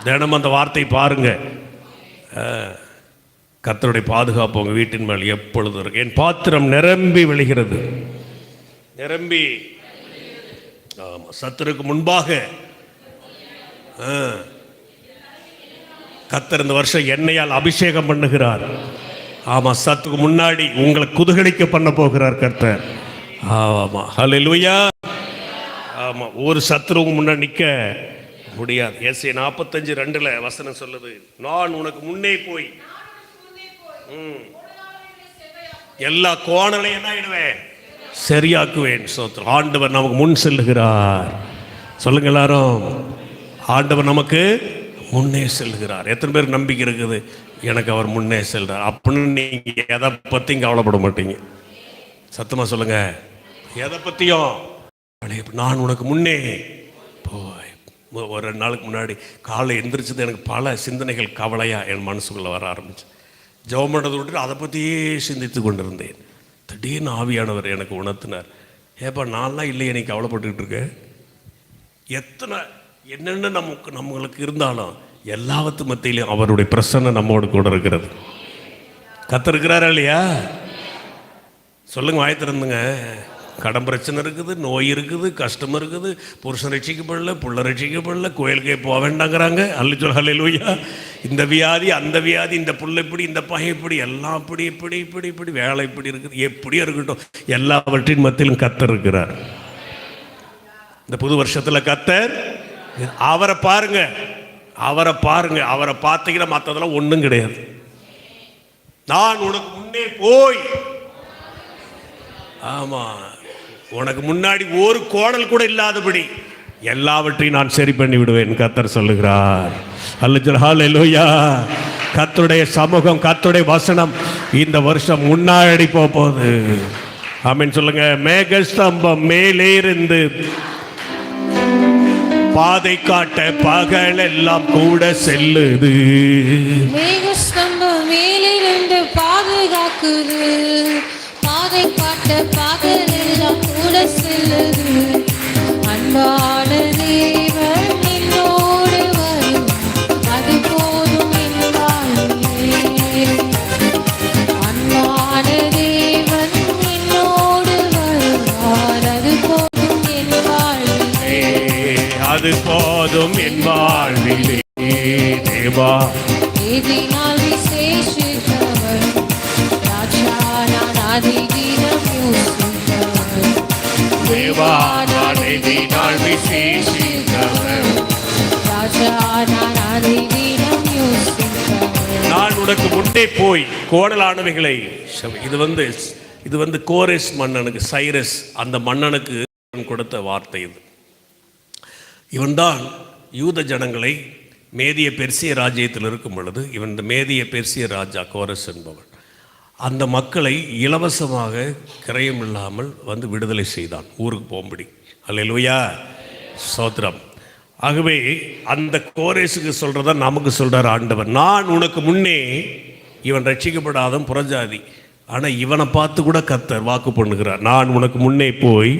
தினம் அந்த வார்த்தை பாருங்க. கர்த்தருடைய பாதுகாப்பு உங்கள் வீட்டின் மேல் எப்பொழுதும் இருக்கு. என் பாத்திரம் நிரம்பி விழுகிறது. நிரம்பி. ஆமாம், சத்துருக்கு முன்பாக கர்த்தர் இந்த வருஷம் எண்ணெயால் அபிஷேகம் பண்ணுகிறார். ஆமாம், சத்துக்கு முன்னாடி உங்களை குதூகலிக்க பண்ண போகிறார் கர்த்தர். ஆமாம், ஹல்லேலூயா. ஆமாம், ஒரு சத்துருவுக்கு முன்னாடி நிற்க முடியாது. ஏசாயா 45:2 வசனம் சொல்லுது, நான் உனக்கு முன்னே போய் எல்லா கோணலையும் என்ன ஆயிடுவேன்? சரியாக்குவேன். சோத்திரம். ஆண்டவர் நமக்கு முன் செல்லுகிறார். சொல்லுங்க எல்லாரும், ஆண்டவர் நமக்கு முன்னே செல்கிறார். எத்தனை பேருக்கு நம்பிக்கை இருக்குது எனக்கு அவர் முன்னே செல்றார் அப்படின்னு? நீங்கள் எதை பற்றியும் கவலைப்பட மாட்டீங்க. சத்தமாக சொல்லுங்க, எதை பற்றியும். நான் உனக்கு முன்னே போய். ஒரு 2 நாளுக்கு முன்னாடி காலை எந்திரிச்சது எனக்கு பல சிந்தனைகள் கவலையாக என் மனசுக்குள்ளே வர ஆரம்பிச்சு. ஜெபம் பண்ணுறதை விட்டு அதை பற்றியே சிந்தித்து கொண்டிருந்தேன். திடீர்னு ஆவியானவர் எனக்கு உணர்த்தினார், ஏப்பா நான்லாம் இல்லையே நீ கவலைப்பட்டுக்கிட்டு இருக்க. எத்தனை என்னென்ன நம்மளுக்கு இருந்தாலும் எல்லாவற்று மத்தியிலையும் அவருடைய பிரசன்னம் நம்மோடு கூட இருக்கிறது. கர்த்தர் இருக்கிறாரா இல்லையா? சொல்லுங்க, வாய் திறந்துங்க. கடன் பிரச்சனை இருக்குது, நோய் இருக்குது, கஷ்டம் இருக்குது, புருஷன் ரட்சிக்கப்படல, புள்ள ரட்சிக்கப்படல, கோயிலுக்கே போக வேண்டாங்கிறாங்க. ஹல்லேலூயா. இந்த வியாதி, அந்த வியாதி, இந்த புள்ள இப்படி, இந்த பையன் இப்படி, எல்லாம் இப்படி இப்படி இப்படி இப்படி, வேலை இப்படி இருக்குது. எப்படியோ இருக்கட்டும், எல்லாவற்றின் மத்தியிலும் கர்த்தர் இருக்கிறார். இந்த புது வருஷத்தில் கர்த்தர் அவரை பாருங்க, அவரை பாருங்க. அவரை பார்த்தீங்கன்னா மற்றதெல்லாம் ஒன்றும் கிடையாது. நான் உனக்கு முன்னே போய். ஆமாம், உனக்கு முன்னாடி ஒரு கோணல் கூட இல்லாதபடி எல்லாவற்றையும் நான் சரி பண்ணி விடுவேன் கர்த்தர் சொல்லுகிறார். ஹல்லேலூயா. கர்த்தருடைய சமூகம், கர்த்தருடைய வசனம் இந்த வருஷம் முன்னாடி போகுது. ஆமென் சொல்லுங்க. மேகஸ்தம்பம் மேலே இருந்து பாதை காட்ட பகல் எல்லாம் கூட செல்லுது. மேகஸ்தம்பம் மேலிருந்து பாதுகாக்குது. பாதை காட்ட பகல் எல்லாம் கூட செல்லுது. அன்பான தேவன் என்னோடு வரும், அது போதும் என் வாழ்விலே. அன்பான தேவன் என்னோடு வருவார், அது போதும் என் வாழ்விலே. அது போதும் என் வாழ்விலே. தேவா எதினால் விசேஷித்தவர், ராஜா நான் அதிகீதம் யோசித்தவர். தேவா நான் எதினால் விசேஷித்தவர், ராஜா நான் அதிகீதம் யோசித்தவர். நான் உனக்கு முன்னே போய் கோணலானவைகளை. இது வந்து கோரேஸ் மன்னனுக்கு, சைரஸ் அந்த மன்னனுக்கு கொடுத்த வார்த்தை இது. இவன்தான் யூத ஜனங்களை மேதிய பெர்சிய ராஜ்யத்தில் இருக்கும் பொழுது, இவன் இந்த மேதிய பெர்சிய ராஜா கோரஸ் என்பவன் அந்த மக்களை இலவசமாக கிரயம் இல்லாமல் வந்து விடுதலை செய்தான், ஊருக்கு போகும்படி. அல்லேலூயா, ஸ்தோத்திரம். ஆகவே அந்த கோரேஸுக்கு சொல்கிறத நமக்கு சொல்கிறார் ஆண்டவர். நான் உனக்கு முன்னே, இவன் ரட்சிக்கப்படாத புறஜாதி, ஆனால் இவனை பார்த்து கூட கர்த்தர் வாக்கு பண்ணுகிறார், நான் உனக்கு முன்னே போய்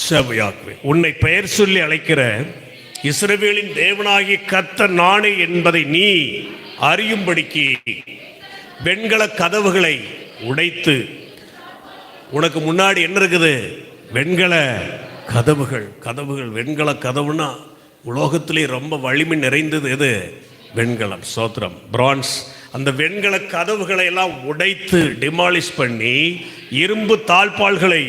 செவ்வையாக்குவேன். உன்னை பெயர் சொல்லி அழைக்கிற இஸ்ரவேலின் தேவனாகிய கர்த்தர் நானே என்பதை நீ அறியும்படிக்கு வெண்கல கதவுகளை உடைத்து, உனக்கு முன்னாடி என்ன இருக்குது? வெண்கல கதவுகள். கதவுகள் வெண்கல கதவுனா உலோகத்திலே ரொம்ப வலிமை நிறைந்தது எது? வெண்கலம். சோத்திரம். பிரான்ஸ். அந்த வெண்கல கதவுகளை எல்லாம் உடைத்து டிமாலிஷ் பண்ணி இரும்பு தாழ்பால்களை,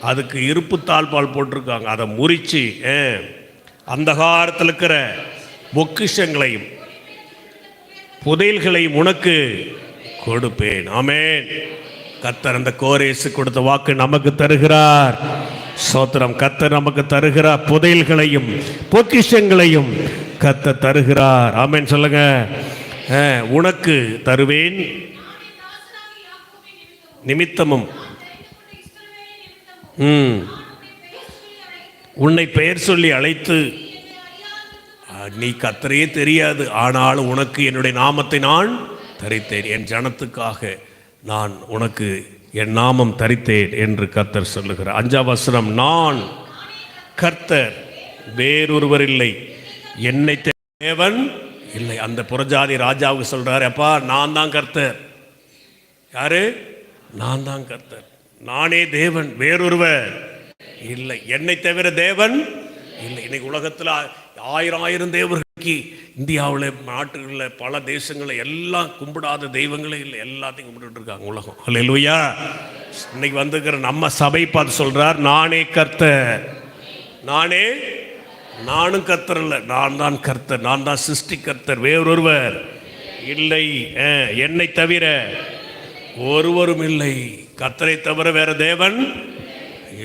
அதுக்கு இருப்பு தாழ்பால் போட்டிருக்காங்க, அதை முறிச்சு அந்தகாரத்தில் இருக்கிற பொக்கிஷங்களையும் புதையல்களையும் உனக்கு கொடுப்பேன். ஆமென். கர்த்தர் அந்த கோரேசு கொடுத்த வாக்கு நமக்கு தருகிறார். சோத்திரம். கர்த்தர் நமக்கு தருகிறார். புதையல்களையும் பொக்கிஷங்களையும் கர்த்தர் தருகிறார். ஆமென் சொல்லுங்க. உனக்கு தருவேன் நிமித்தமும் உன்னை பெயர் சொல்லி அழைத்து, நீ கர்த்தரையே தெரியாது, ஆனாலும் உனக்கு என்னுடைய நாமத்தை நான் தரித்தேன், என் ஜனத்துக்காக நான் உனக்கு என் நாமம் தரித்தேன் என்று கர்த்தர் சொல்லுகிறார். 5ஆம் வசனம், நான் கர்த்தர் வேறொருவர் இல்லை, என்னை தேவன் இல்லை. அந்த புறஜாதி ராஜாவுக்கு சொல்றாரு, அப்பா நான் தான் கர்த்தர். யாரு? நான் தான் கர்த்தர், நானே தேவன், வேறொருவர் இல்லை, என்னை தவிர தேவன் இல்லை. இன்னைக்கு உலகத்தில் ஆயிரம் தேவர்களுக்கு இந்தியாவில் நாட்டுகளில் பல தேசங்களில் எல்லாம் கும்பிடாத தெய்வங்களே இல்லை, எல்லாத்தையும் கும்பிட்டு இருக்காங்க உலகம். அல்லேலூயா. இன்னைக்கு வந்துக்கிற நம்ம சபை பார்த்து சொல்றார், நானே கர்த்தர். நானும் கர்த்தர் இல்லை, நான் தான் கர்த்தர், நான் தான் சிருஷ்டி கர்த்தர், வேறொருவர் இல்லை, என்னை தவிர ஒருவரும் இல்லை, கர்த்தரை தவிர வேற தேவன்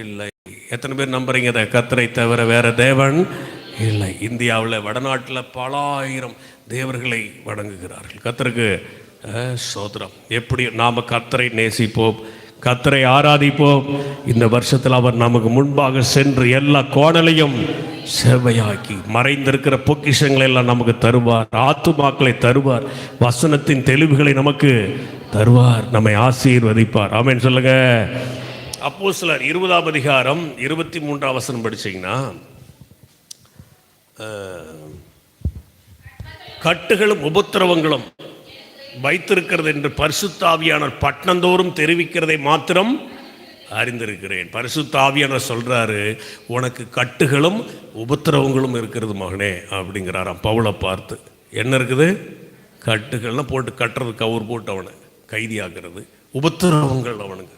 இல்லை. எத்தனை பேர் நம்புறீங்க அதை? கர்த்தரை தவிர வேற தேவன் இல்லை. இந்தியாவில் வடநாட்டில் பல ஆயிரம் தேவர்களை வணங்குகிறார்கள். கர்த்தருக்கு ஸ்தோத்திரம். எப்படி நாம் கர்த்தரை நேசிப்போம், கர்த்தரை ஆராதிப்போம். இந்த வருஷத்தில் அவர் நமக்கு முன்பாக சென்று எல்லா கோணலையும் செவ்வையாக்கி மறைந்திருக்கிற பொக்கிஷங்களை எல்லாம் நமக்கு தருவார், ஆத்துமாக்களை தருவார், வசனத்தின் தெளிவுகளை நமக்கு தருவார், நம்மை ஆசீர்வதிப்பார். ஆமென் சொல்லுங்க. அப்போஸ்தலர் 20ஆம் அதிகாரம் 23ஆம் வசனம் படிச்சீங்கன்னா, கட்டுகளும் உபத்திரவங்களும் வைத்திருக்கிறது என்று பரிசுத்த ஆவியானவர் பட்டணந்தோறும் தெரிவிக்கிறதை மாத்திரம் அறிந்திருக்கிறேன். பரிசுத்த ஆவியானவர் சொல்றாரு, உனக்கு கட்டுகளும் உபத்திரவங்களும் இருக்கிறது மகனே அப்படிங்கிறாராம் பவுலை பார்த்து. என்ன இருக்குது? கட்டுகள்லாம் போட்டு கட்டுறது, கவுர் போட்டு அவனை கைதியாக்குறது, உபத்திரவங்கள் அவனுக்கு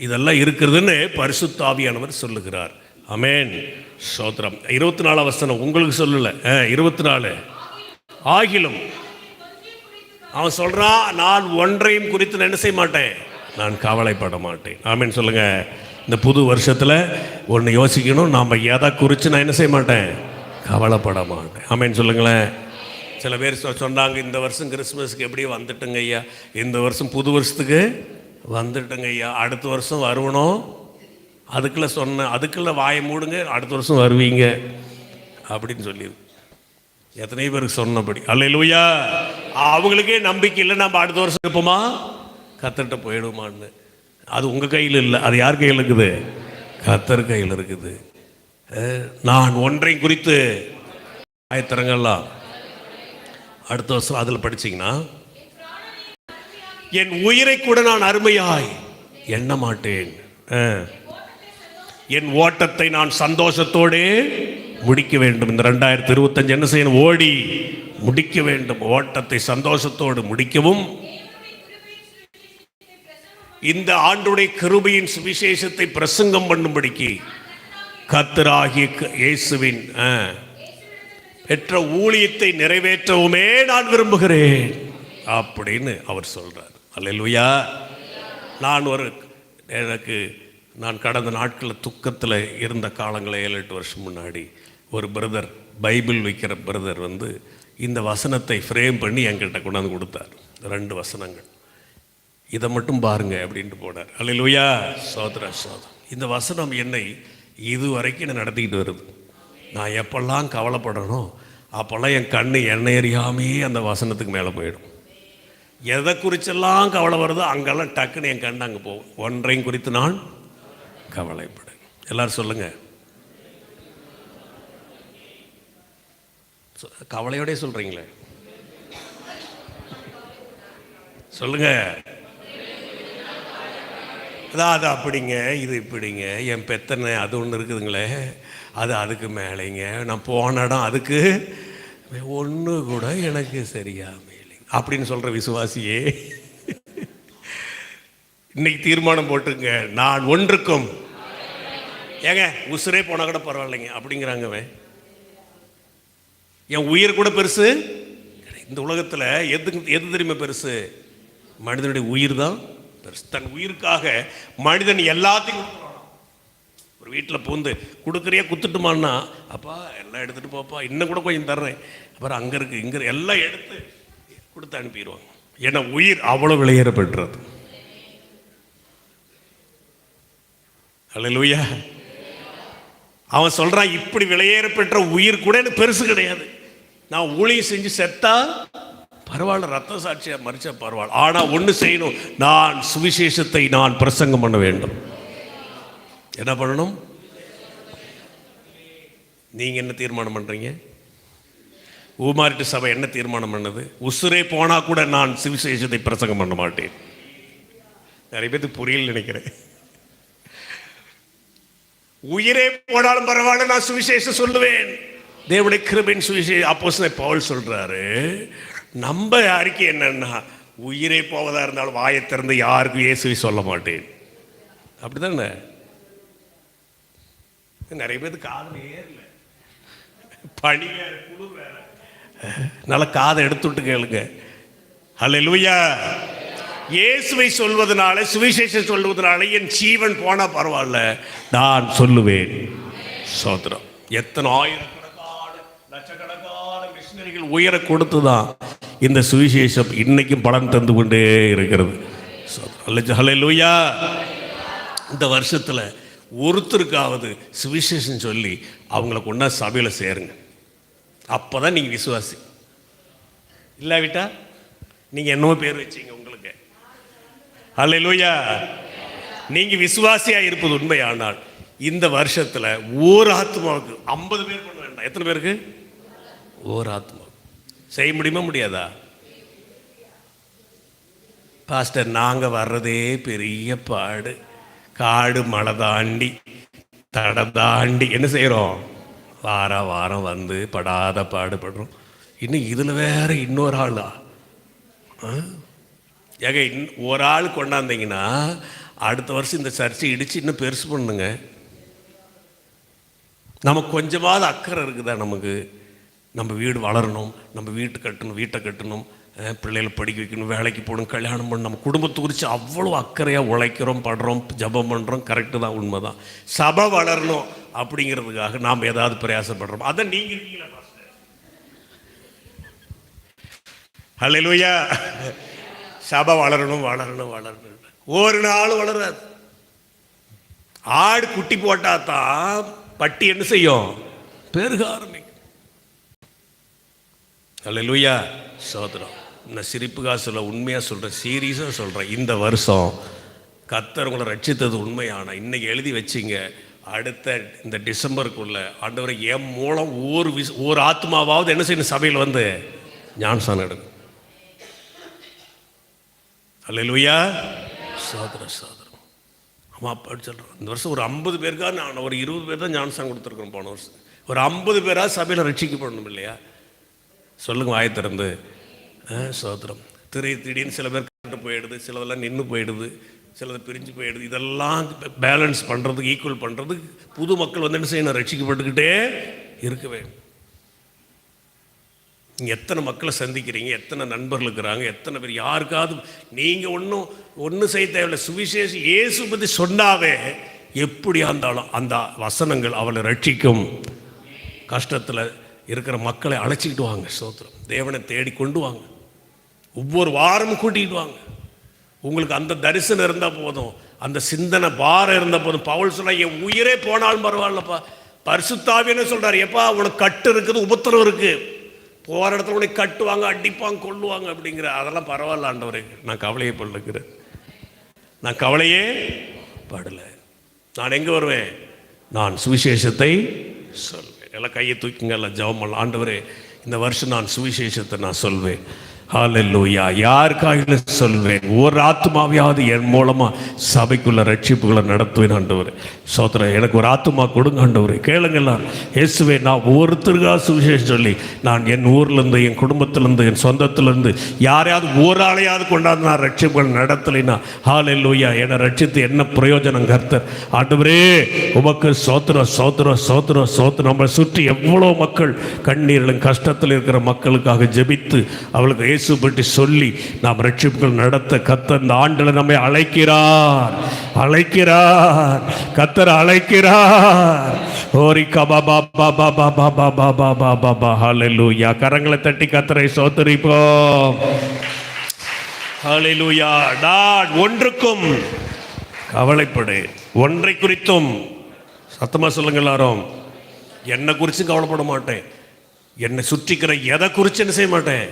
இதெல்லாம் இருக்கிறதுன்னு பரிசுத்த ஆவியானவர் சொல்லுகிறார். ஆமென். ஸ்தோத்திரம். 24ஆம் வசனம் உங்களுக்கு சொல்லல, 24. ஆகிலும் அவன் சொல்றான், நான் ஒன்றையும் குறித்து என்ன செய்ய மாட்டேன், நான் கவலைப்பட மாட்டேன். ஆமென் சொல்லுங்க. இந்த புது வருஷத்தில் ஒன்று யோசிக்கணும், நாம் எதை குறித்து நான் என்ன செய்ய மாட்டேன், கவலைப்பட மாட்டேன். ஆமென் சொல்லுங்களேன். சில பேர் சொன்னாங்க, இந்த வருஷம் கிறிஸ்மஸுக்கு எப்படியே வந்துட்டுங்க ஐயா, இந்த வருஷம் புது வருஷத்துக்கு வந்துட்டுங்க ஐயா, அடுத்த வருஷம் வருவணும், அதுக்குள்ள வாயை மூடுங்க, அடுத்த வருஷம் வருவீங்க அப்படின்னு சொல்லி எத்தனை பேருக்கு சொன்னபடி. அல்லேலூயா. அவங்களுக்கே நம்பிக்கை இல்லை, நம்ம அடுத்த வருஷம் இருப்போமா, கர்த்தர்கிட்ட போயிடுமான்னு. அது உங்கள் கையில் இல்லை, அது யார் கையில் இருக்குது? கர்த்தர் கையில் இருக்குது. நான் ஒன்றையும் குறித்து ஆயத்தரங்கள்லாம் அடுத்த வருஷம் அதில் படிச்சிங்கன்னா, என் உயிரை கூட நான் அருமையாய் எண்ண மாட்டேன், என் ஓட்டத்தை நான் சந்தோஷத்தோடு முடிக்க வேண்டும். இந்த 2025 என்ன செய்யணும்? ஓடி முடிக்க வேண்டும். ஓட்டத்தை சந்தோஷத்தோடு முடிக்கவும், இந்த ஆண்டுடைய கிருபையின் சுவிசேஷத்தை பிரசங்கம் பண்ணும்படிக்கு கர்த்தராகிய இயேசுவின் பெற்ற ஊழியத்தை நிறைவேற்றவுமே நான் விரும்புகிறேன் அப்படின்னு அவர் சொல்றார். அல்லேலூயா. நான் கடந்த நாட்களில் துக்கத்தில் இருந்த காலங்களில் 7-8 வருஷம் முன்னாடி ஒரு பிரதர், பைபிள் வைக்கிற பிரதர் வந்து இந்த வசனத்தை ஃப்ரேம் பண்ணி என்கிட்ட கொண்டாந்து கொடுத்தார். 2 வசனங்கள், இதை மட்டும் பாருங்க அப்படின்ட்டு போனார். அல்லேலூயா. சோதர சோதரம். இந்த வசனம் என்னை இதுவரைக்கும் என்னை நடத்திக்கிட்டு வருது. நான் எப்பெல்லாம் கவலைப்படணும் அப்போல்லாம் என் கண்ணு எண்ணெய் எறியாமே அந்த வசனத்துக்கு மேலே போயிடும். எதை குறிச்செல்லாம் கவலை வருதோ அங்கெல்லாம் டக்குன்னு என் கண்டு அங்கே போகும். ஒன்றையும் குறித்து நான் கவலைப்படு. எல்லாரும் சொல்லுங்க, கவலையோடய சொல்றீங்களே, சொல்லுங்க. அது அப்படிங்க, இது இப்படிங்க, என் பெத்தனை அது ஒன்று இருக்குதுங்களே, அது அதுக்கு மேலேங்க, நான் போன இடம் அதுக்கு ஒன்று கூட எனக்கு சரியாம இல்லைங்க அப்படின்னு சொல்கிற விசுவாசியே இன்னைக்கு தீர்மானம் போட்டுங்க, நான் ஒன்றுக்கும் ஏங்க உசுரே போனால் கூட பரவாயில்லைங்க அப்படிங்கிறாங்க. என் உயிர் கூட பெருசு இந்த உலகத்தில். எது தெரியுமா பெருசு? மனிதனுடைய உயிர் தான் பெருசு. தன் உயிருக்காக மனிதன் எல்லாத்தையும் ஒரு வீட்டில் பூந்து கொடுக்குறியா குத்துட்டுமான்னா, அப்பா எல்லாம் எடுத்துகிட்டு போப்பா, இன்னும் கூட கொஞ்சம் தர்றேன், அப்புறம் அங்கே இருக்குது இங்கே எல்லாம் எடுத்து கொடுத்து அனுப்பிடுவாங்க. ஏன்னா உயிர் அவ்வளோ விலையேற பெற்றது. அல்லேலூயா. அவன் சொல்கிறான், இப்படி விலையேற பெற்ற உயிர் கூட எனக்கு பெருசு கிடையாது. நான் ஊழியம் செஞ்சு செத்தா பரவாயில்ல, ரத்த சாட்சியா மறிச்சா பரவாயில்ல, ஆனால் ஒன்று செய்யணும், நான் சுவிசேஷத்தை நான் பிரசங்கம் பண்ண வேண்டும். என்ன பண்ணணும்? நீங்க என்ன தீர்மானம் பண்றீங்க? ஊமாரிட்டு சபை என்ன தீர்மானம் பண்ணது? உசுரே போனா கூட நான் சுவிசேஷத்தை பிரசங்கம் பண்ண மாட்டேன். நிறைய பேருக்கு புரியல நினைக்கிறேன். உயிரே போனாலும் பரவாயில்ல, நான் சுவிசேஷம் சொல்லுவேன். தேவனுடைய கிருபையின் சுவிசேஷம். அப்போஸ்தலன் பவுல் சொல்றாரு, நம்ம அறிக்கை என்னன்னா, உயிரே போவதா இருந்தாலும் வாயை திறந்து யாருக்கும் இயேசுவை சொல்ல மாட்டேன். அப்படிதானே? நிறைய பேருக்கு காதல் ஏறல, பனி வேற குளிர் வேற, நல்ல காதை எடுத்துட்டு கேளுங்க. அல்லேலூயா. இயேசுவை சொல்வதனால, சுவிசேஷம் சொல்வதனால என் ஜீவன் போனா பரவாயில்ல, நான் சொல்லுவேன். சோதரம். எத்தனை ஆயிரக்கணக்கான லட்சக்கணக்கான மிஷனரிகள் உயர கொடுத்துதான் இந்த சுவிசேஷம் இன்னைக்கும் பலன் தந்து கொண்டே இருக்கிறது. அல்லேலூயா. இந்த வருஷத்தில் ஒருத்தருக்காவது சுவிசேஷம் சொல்லி அவங்கள கொண்டா சபையில் சேருங்க. அப்போ தான் நீங்கள் விசுவாசி. இல்லாவிட்டா நீங்கள் என்னவோ பேர் வச்சிங்க உங்களுக்கு. அல்லேலூயா. நீங்கள் விசுவாசியாக இருப்பது உண்மையானால் இந்த வருஷத்தில் ஒரு ஆத்மாவுக்கு 50 பேர் பண்ண வேண்டாம். எத்தனை பேருக்கு? ஒரு ஆத்மா செய்ய முடியுமா முடியாதா? பாஸ்டர், நாங்கள் வர்றதே பெரிய பாடு, காடு மலை தாண்டி தடை தாண்டி என்ன செய்கிறோம்? வாரம் வந்து படாத பாடுபடுறோம். இன்னும் இதில் வேற இன்னொரு ஆளா? ஏங்க ஒரு ஆள் கொண்டாந்தீங்கன்னா அடுத்த வருஷம் இந்த சர்ச்சை இடித்து இன்னும் பெருசு பண்ணுங்க. நமக்கு கொஞ்சமாவது அக்கறை இருக்குதா? நமக்கு நம்ம வீடு வளரணும், நம்ம வீட்டை கட்டணும், பிள்ளைகளை படிக்க வைக்கணும், வேலைக்கு போகணும், கல்யாணம் பண்ணணும், நம்ம குடும்பத்தை குறித்து அவ்வளோ அக்கறையாக உழைக்கிறோம், படுறோம், ஜபம் பண்ணுறோம். கரெக்டு தான், உண்மை தான். சபை வளரணும் அப்படிங்கிறதுக்காக நாம் ஏதாவது பிரயாசப்படுறோம். அதை நீங்கள் இருக்கீங்களா? அல்லேலூயா. சபை வளரணும். ஒரு நாள் வளராது. ஆடு குட்டி போட்டா தான் பட்டி என்ன செய்யும்? பெருக ஆரம்பிக்கும். அல்லேலூயா. சோதரம். நான் சிரிப்புக்காக சொல்ல, உண்மையாக சொல்கிறேன், சீரியஸாக சொல்கிறேன். இந்த வருஷம் கர்த்தர் உங்களை ரட்சித்தது உண்மையான, இன்னைக்கு எழுதி வச்சிங்க, அடுத்த இந்த டிசம்பருக்குள்ள ஆண்டவரை என் மூலம் ஒரு ஆத்மாவாவது என்ன செய்யணும்? சபையில் வந்து ஞானஸ்நானம் எடுக்கும். அல்லேலூயா. சோதரம். ஆமாம், அப்படி சொல்கிறேன். இந்த வருஷம் ஒரு 50 பேருக்காக நான் ஒரு 20 பேர் தான் ஞானஸ்நானம் கொடுத்துருக்கேன். போன வருஷம் ஒரு 50 பேராக சபையில் ரட்சிக்கப்படணும் இல்லையா? சொல்லுங்க வாயை திறந்து. சோதரம். திடீர்னு சில பேர் கண்டு போயிடுது, சிலதெல்லாம் நின்று போயிடுது, சிலது பிரிஞ்சு போயிடுது. இதெல்லாம் பேலன்ஸ் பண்ணுறதுக்கு, ஈக்குவல் பண்ணுறதுக்கு புது மக்கள் வந்து என்ன செய்யணும்? ரட்சிக்கப்பட்டுக்கிட்டே இருக்க வேண்டும். நீங்கள் எத்தனை மக்களை சந்திக்கிறீங்க, எத்தனை நண்பர்கள் இருக்கிறாங்க, எத்தனை பேர், யாருக்காவது நீங்கள் ஒன்றும் செய்ய தேவையில்லை. சுவிசேஷம் இயேசு பற்றி சொன்னாவே எப்படியா இருந்தாலும் அந்த வசனங்கள் அவளை ரட்சிக்கும். கஷ்டத்தில் இருக்கிற மக்களை அழைச்சிக்கிட்டு வாங்க. ஸ்தோத்திரம். தேவனை தேடி கொண்டு வாங்க. ஒவ்வொரு வாரமும் கூட்டிகிட்டு வாங்க. உங்களுக்கு அந்த தரிசனம் இருந்தால் போதும், அந்த சிந்தனை பாரம் இருந்தால் போதும். பவுல் சொன்னா, என் உயிரே போனாலும் பரவாயில்லப்பா. பரிசுத்த ஆவியானவர் சொல்றாரு, எப்பா உனக்கு கட்டு இருக்குது, உபத்திரம் இருக்கு, போகிற இடத்துல உன்னை கட்டுவாங்க, அடிப்பாங்க, கொள்ளுவாங்க அப்படிங்கிற அதெல்லாம் பரவாயில்ல ஆண்டவரே, நான் கவலையே படலைங்கிறேன். நான் கவலையே படலை. நான் எங்கே வருவேன்? நான் சுவிசேஷத்தை சொல்வேன். எல்லாம் கையை தூக்கிங்க, எல்லாம் ஜெபம் பண்ணலாம். ஆண்டவரே, இந்த வருஷம் நான் சுவிசேஷத்தை நான் சொல்வேன். ஹல்லேலூயா. யாருக்காக சொல்வேன்? ஒரு ஆத்மாவையாவது என் மூலமா சபைக்குள்ள ரட்சிப்புகளை நடத்துவேன் ஆண்டவரே. சோத்திரம், எனக்கு ஒரு ஆத்மா கொடுங்க ஆண்டவரே. கேளுங்கல்லாம். இயேசுவே, நான் ஒருத்தருக்காக சுவிசேஷம் சொல்லி நான் என் ஊர்லேருந்து, என் குடும்பத்திலேருந்து, என் சொந்தத்திலேருந்து யாரையாவது ஒரு ஆளையாவது கொண்டாந்து நான் ரட்சிப்புகள் நடத்தலைன்னா, ஹல்லேலூயா, என்னை ரட்சித்து என்ன பிரயோஜனம் கர்த்தர்? ஆண்டவரே, உமக்கு சோத்திரம், சோத்திரம், சோத்திரம், சோத்திரம். நம்மளை சுற்றி எவ்வளோ மக்கள் கண்ணீரிலும் கஷ்டத்தில் இருக்கிற மக்களுக்காக ஜெபித்து அவளுக்கு இயேசு பற்றி சொல்லி நாம் ரட்சிப்புகள் நடத்த கர்த்தர் இந்த ஆண்டில் நம்மை அழைக்கிறார், அழைக்கிறார், கர்த்தர் அழைக்கிறார். ஓரி கபா பாபா பாபா பாபா பாபா பாபா. ஹல்லேலூயா. கரங்களை தட்டி கர்த்தரை ஸ்தோத்திரிப்போம். ஹல்லேலூயா. நான் ஒன்றுக்கும் கவலைப்படு, ஒன்றை குறித்தும், சத்தமா சொல்லுங்க எல்லாரும், என்னை குறிச்சும் கவலைப்பட மாட்டேன். என்னை சுற்றிக்கிற எதை குறித்து என்ன செய்ய மாட்டேன்.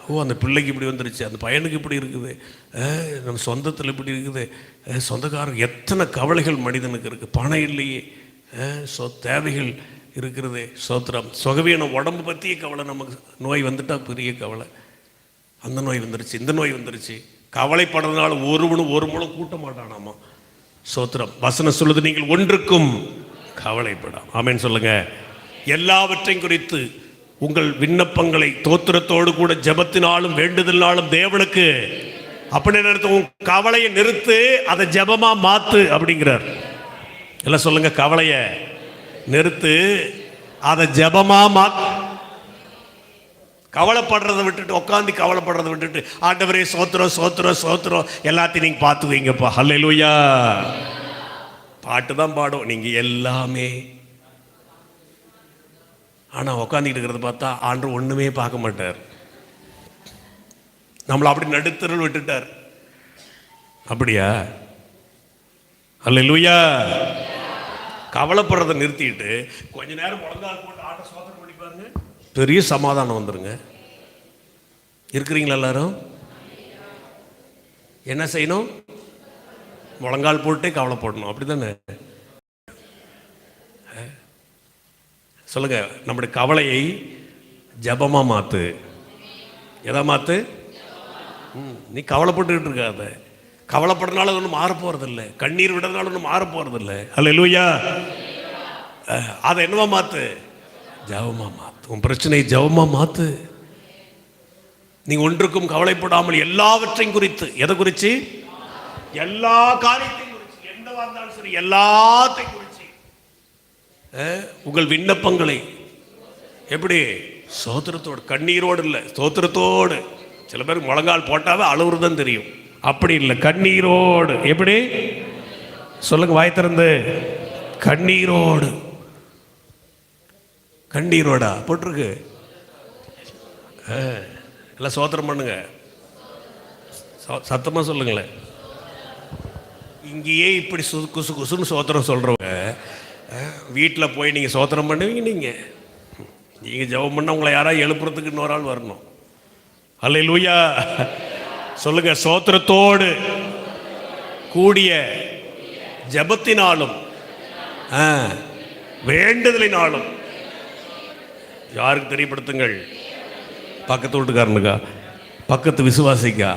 ஓ, அந்த பிள்ளைக்கு இப்படி வந்துருச்சு, அந்த பையனுக்கு இப்படி இருக்குது, நம்ம சொந்தத்தில் இப்படி இருக்குது, சொந்தக்காரங்க, எத்தனை கவலைகள் மனிதனுக்கு இருக்குது. பணம் இல்லையே, தேவைகள் இருக்கிறது. சோத்திரம். சுகவீன உடம்பு பற்றிய கவலை. நமக்கு நோய் வந்துட்டால் பெரிய கவலை. அந்த நோய் வந்துருச்சு, இந்த நோய் வந்துருச்சு. கவலைப்படுறதுனால ஒரு மூலம் கூட்ட மாட்டானாமா. சோத்திரம். வசனம் சொல்லுது, நீங்கள் ஒன்றுக்கும் கவலைப்படாம். ஆமேன்னு சொல்லுங்க. எல்லாவற்றையும் குறித்து உங்கள் விண்ணப்பங்களை தோத்திரத்தோடு கூட ஜெபத்தினாலும் வேண்டுதலினாலும் தேவனுக்கு, அப்படின்னு உன் கவலையை நிறுத்து, அதை ஜெபமா மாத்து அப்படிங்கிறார். எல்லாம் சொல்லுங்க, கவலையை நிறுத்து, அதை ஜெபமா மாத்து. கவலைப்படுறதை விட்டுட்டு, உட்காந்து கவலைப்படுறதை விட்டுட்டு, ஆண்டவரே சோத்திரம், சோத்திரம், சோத்திரம், எல்லாத்தையும் நீங்க பார்த்துக்குவீங்கப்பா. ஹல்லேலூயா. பாட்டு தான் பாடும் நீங்க எல்லாமே. ஆனால் உட்காந்துக்கிட்டு இருக்கிறத பார்த்தா ஆண்டவர் ஒன்றுமே பார்க்க மாட்டார். நம்மளை அப்படி நடுத்தருள் விட்டுட்டார். அப்படியா? ஹல்லேலூயா. கவலைப்படுறதை நிறுத்திட்டு கொஞ்ச நேரம் முழங்கால் போட்டு ஆட்ட சோதனை பண்ணி பாருங்க, பெரிய சமாதானம் வந்துருங்க. இருக்கிறீங்களா எல்லாரும்? என்ன செய்யணும்? முழங்கால் போட்டே கவலைப்படணும். அப்படி தானே? சொல்லுங்க. நம்முடைய கவலையை ஜபமா மாத்து. எதை மாத்து? நீ கவலைப்பட்டுக்கிட்டு இருக்காத. கவலைப்படுறதுனால ஒன்றும் மாற போறதில்லை, கண்ணீர் விடுறதுனால ஒன்றும் மாற போறதில்லை. ஹல்லேலூயா. அதை என்னவா மாத்து? ஜபமா மாத்து. உன் பிரச்சனையை ஜபமா மாத்து. நீ ஒன்றுக்கும் கவலைப்படாமல் எல்லாவற்றையும் குறித்து, எதை குறித்து? எல்லா காரியத்தையும் குறித்து, எந்தவா இருந்தாலும் சரி எல்லாத்தையும் குறித்து உங்கள் விண்ணப்பங்களை எப்படி? சோத்திரத்தோடு, கண்ணீரோடு இல்லை, சோத்திரத்தோடு. சில பேருக்கு முழங்கால் போட்டாவே அழுவுறதுதான் தெரியும். அப்படி இல்லை, கண்ணீரோடு. எப்படி சொல்லுங்க, வாய் திறந்து. கண்ணீரோடு. கண்ணீரோடா போட்டிருக்கு. எல்லாம் சோத்திரம் பண்ணுங்க, சத்தமா சொல்லுங்களேன். இங்கேயே இப்படி குசு குசுன்னு சோத்திரம் சொல்றவங்க வீட்டில் போய் நீங்கள் சோத்திரம் பண்ணுவீங்க. நீங்கள் ஜெபம் பண்ண உங்களை யாராவது எழுப்புறதுக்கு இன்னொரு ஆள் வரணும். ஹல்லேலூயா. சொல்லுங்க. சோத்திரத்தோடு கூடிய ஜெபத்தினாலும் வேண்டுதலினாலும் யாருக்கு தெரியப்படுத்துங்கள்? பக்கத்து வீட்டுக்காரனுக்கா, பக்கத்து விசுவாசிக்கா,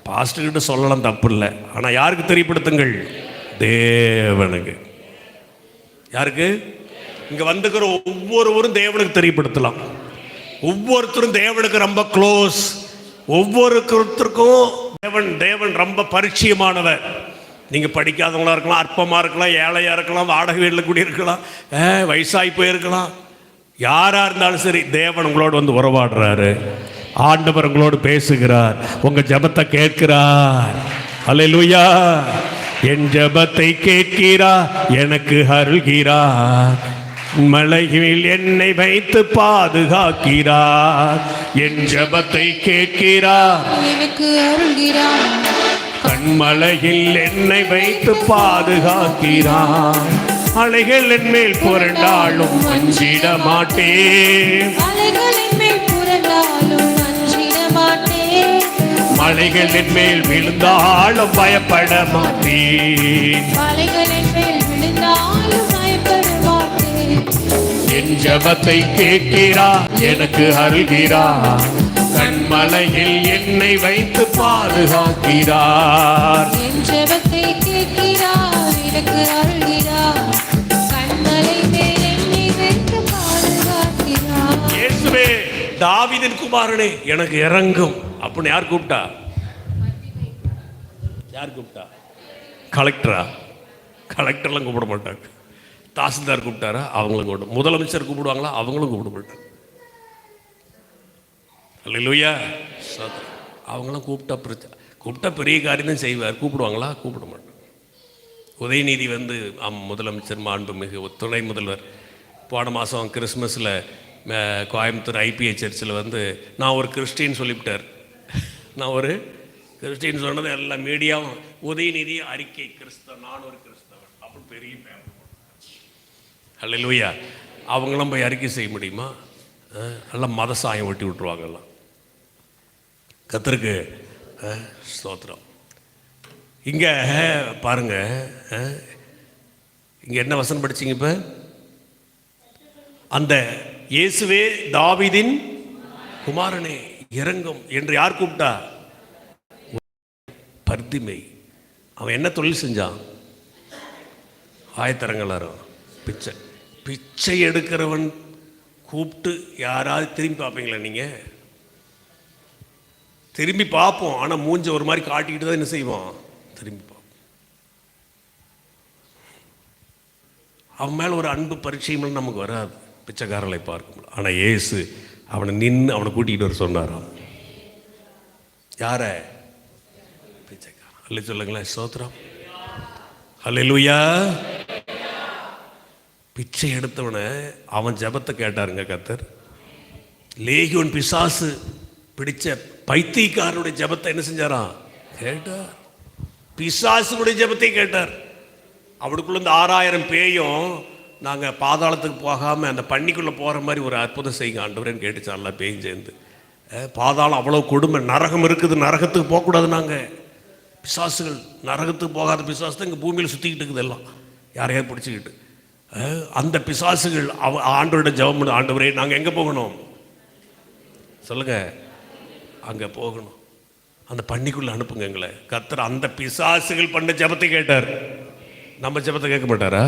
பாஸ்டர்கிட்ட சொல்லலாம், தப்பு இல்லை. ஆனால் யாருக்கு தெரியப்படுத்துங்கள்? தேவனுக்கு. யாருக்கு? இங்க வந்துக்கிற ஒவ்வொருவரும் தேவனுக்கு தெரியப்படுத்தலாம். ஒவ்வொருத்தரும் தேவனுக்கு ரொம்ப க்ளோஸ். ஒவ்வொருத்தருக்கும் தேவன் ரொம்ப பரிச்சயமானவர். நீங்க படிக்காதவங்களா இருக்கலாம், அற்பமா இருக்கலாம், ஏழையா இருக்கலாம், வாடகை வீட்டில் கூடி இருக்கலாம், வயசாகி போயிருக்கலாம். யாரா இருந்தாலும் சரி, தேவன் உங்களோடு வந்து உறவாடுறாரு. ஆண்டவர் உங்களோடு பேசுகிறார், உங்க ஜெபத்தை கேட்கிறார். ஹல்லேலூயா. என் ஜெபத்தை கேட்கிறார், எனக்கு அருள்கிறார், மலையில் என்னை வைத்து பாதுகாக்கிறார். என் ஜெபத்தை கேட்கிறார், எனக்கு அருள்கிறார், கண்மலையில் என்னை வைத்து பாதுகாக்கிறார். அலைகள் என் மேல் புரண்டாலும் அஞ்சிட மாட்டேன், அலைகள் என் மேல் மலைகள் என் மேல் விழுந்தாலும் பயப்பட மாட்டேன். மலைகளின் மேல் விழுந்தாலும் பயப்பட மாட்டேன். என் ஜெபத்தை கேட்கிறார், எனக்கு அருள்கிறார். கண்மலையில் என்னை வைத்து பாதுகாக்கிறார். என் ஜெபத்தை கேட்கிறார், எனக்கு அருள்கிறார். கண்மலை மேல் என்னை வைத்து பாதுகாக்கிறார். இயேசுவே, தாவீதின் குமாரனே, எனக்கு இறங்கும் அப்படின்னு யார் கூப்பிட்டா? யார் கூப்பிட்டா? கலெக்டரா? கலெக்டர்லாம் கூப்பிட மாட்டாங்க. தாசில்தார் கூப்பிட்டாரா? அவங்களும் கூப்பிட. முதலமைச்சர் கூப்பிடுவாங்களா? அவங்களும் கூப்பிட மாட்டாங்க. அல்லேலூயா. அவங்களாம் கூப்பிட்டா பெரிய காரியம் தான் செய்வார். கூப்பிடுவாங்களா? கூப்பிட மாட்டாங்க. உதயநிதி வந்து முதலமைச்சர் மாண்புமிகு துணை முதல்வர் போன மாதம் கிறிஸ்மஸில் கோயம்புத்தூர் ஐபிஐ சர்ச்சில் வந்து நான் ஒரு கிறிஸ்டின் சொல்லிவிட்டார். நான் ஒரு கிறிஸ்டின் சொன்னது எல்லா மீடியாவும் உதயநிதி அறிக்கை கிறிஸ்தவன், நான் ஒரு கிறிஸ்தவன் அப்படி பெரிய பேப்பர். அல்லேலூயா. அவங்களாம் போய் அறிக்கை செய்ய முடியுமா? எல்லாம் மத சாயம் ஒட்டி விட்டுருவாங்கலாம். கர்த்தருக்கு ஸ்தோத்திரம். இங்கே பாருங்க, இங்கே என்ன வசனம் படிச்சிங்க? இப்போ அந்த இயேசுவே தாவீதின் குமாரனே இறங்கும் என்று யார் கூப்பிட்டா? பர்திமை. அவன் என்ன தொழில் செஞ்சான்? ஆயத்தரங்களாரும் பிச்சை. பிச்சை எடுக்கிறவன் கூப்பிட்டு யாராவது திரும்பி பார்ப்பீங்களா? நீங்கள் திரும்பி பார்ப்போம், ஆனால் மூஞ்ச ஒரு மாதிரி காட்டிக்கிட்டு தான் என்ன செய்வோம்? திரும்பி பார்ப்போம். அவன் மேலே ஒரு அன்பு பரிச்சயம் நமக்கு வராது பிச்சைக்காரர்களை பார்க்கும். ஆனால் இயேசு அவனை நின்று அவனை கூட்டிகிட்டு வர சொன்னாராம். யார? பிச்சைக்காரன். அல்ல சொல்லுங்களேன். ஸ்தோத்திரம். அல்லேலூயா. பிச்சை எடுத்தவனை அவன் ஜெபத்தை கேட்டாருங்க கர்த்தர். லேகியோன் பிசாசு பிடிச்ச பைத்தியக்காரனுடைய ஜெபத்தை என்ன செஞ்சாராம்? கேட்டார். பிசாசுடைய ஜெபத்தை கேட்டார். அவனுக்குள்ள இந்த 6000 பேயும் நாங்கள் பாதாளத்துக்கு போகாமல் அந்த பண்ணிக்குள்ளே போகிற மாதிரி ஒரு அற்புதம் செய்யுங்க ஆண்டவரேன்னு கேட்டுச்சான். எல்லாம் பேயும் சேர்ந்து. பாதாளம் அவ்வளோ கொடுமை, நரகம் இருக்குது, நரகத்துக்கு போகக்கூடாது. நாங்கள் பிசாசுகள், நரகத்துக்கு போகாத பிசாசு தான் இங்கே பூமியில் சுற்றிக்கிட்டு இருக்குது எல்லாம் யாரையாவது பிடிச்சிக்கிட்டு. அந்த பிசாசுகள் ஆண்டவரோட ஜெபம் பண்ண, ஆண்டவரே நாங்கள் எங்கே போகணும் சொல்லுங்க? அங்கே போகணும், அந்த பண்ணிக்குள்ளே அனுப்புங்க எங்களை. கர்த்தர் அந்த பிசாசுகள் பண்ண ஜெபத்தை கேட்டார். நம்ம ஜெபத்தை கேட்க மாட்டாரா?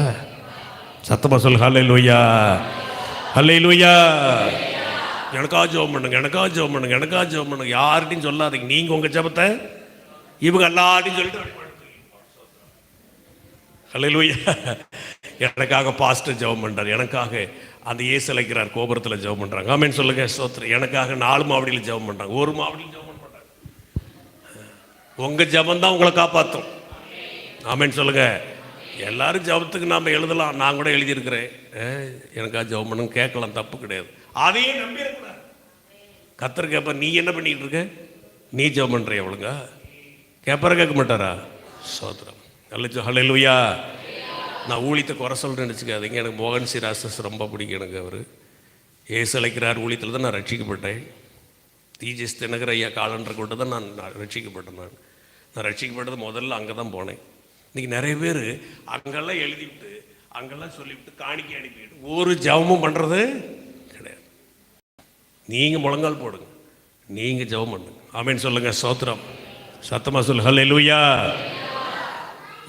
சத்தமா சொல்லு. ஹல்லேலூயா, ஹல்லேலூயா. எனக்கா ஜெபம் பண்ணுங்க, எனக்கா ஜெபம் பண்ணுங்க, எனக்கா ஜெபம் பண்ணுங்க. யார்கிட்டையும் சொல்லாதீங்க. நீங்கள் உங்கள் ஜெபத்தை இவங்க எல்லார்ட்டையும் சொல்லிட்டு ஹல்லேலூயா. எனக்காக பாஸ்டர் ஜெபம் பண்ணுறார், எனக்காக அந்த இயேசு அழைக்கிறார் கோபுரத்தில் ஜெபம் பண்ணுறாங்க. ஆமென் சொல்லுங்க. ஸ்தோத்திரம். எனக்காக 4 மாவடியில் ஜெபம் பண்ணுறாங்க, ஒரு மாவடியில் ஜெபம் பண்ணுறாங்க. உங்கள் ஜெபம் தான் உங்களை காப்பாற்றும். ஆமென் சொல்லுங்க. எல்லாரும் ஜெபத்துக்கு நாம் எழுதலாம், நான் கூட எழுதியிருக்கிறேன். எனக்காக ஜெபம் பண்ணுங்க கேட்கலாம், தப்பு கிடையாது. அதையே நம்பிடக்கூடாது. கர்த்தர் கேட்பார், நீ என்ன பண்ணிக்கிட்டு இருக்க? நீ ஜெபம் பண்ணுறிய அவளுங்க? கேட்பார கேட்க மாட்டாரா? ஸ்தோத்திரம். ஹல்லேலூயா. நான் ஊழியத்தை குறை சொல்கிறேன்னு நினச்சிக்காதீங்க. எனக்கு மோகன் சிராசஸ் ரொம்ப பிடிக்கும். எனக்கு அவர் ஏசு அழைக்கிறார் ஊழியத்தில் தான் நான் ரட்சிக்கப்பட்டேன். டிஜிஎஸ் தினகர் ஐயா காலண்டர் கொண்டு தான் நான் ரட்சிக்கப்பட்டேன். நான் ரட்சிக்கப்பட்டது முதல்ல அங்கே தான் போனேன். இன்றைக்கி நிறைய பேர் அங்கெல்லாம் எழுதிவிட்டு அங்கெல்லாம் சொல்லிவிட்டு காணிக்கை அனுப்பிவிட்டு ஒரு ஜெபமும் பண்ணுறது கிடையாது. நீங்கள் முழங்கால் போடுங்க, நீங்கள் ஜெபம் பண்ணுங்க. ஆமென் சொல்லுங்கள். ஸ்தோத்திரம். சத்தமாக சொல்லு. ஹல்லேலூயா.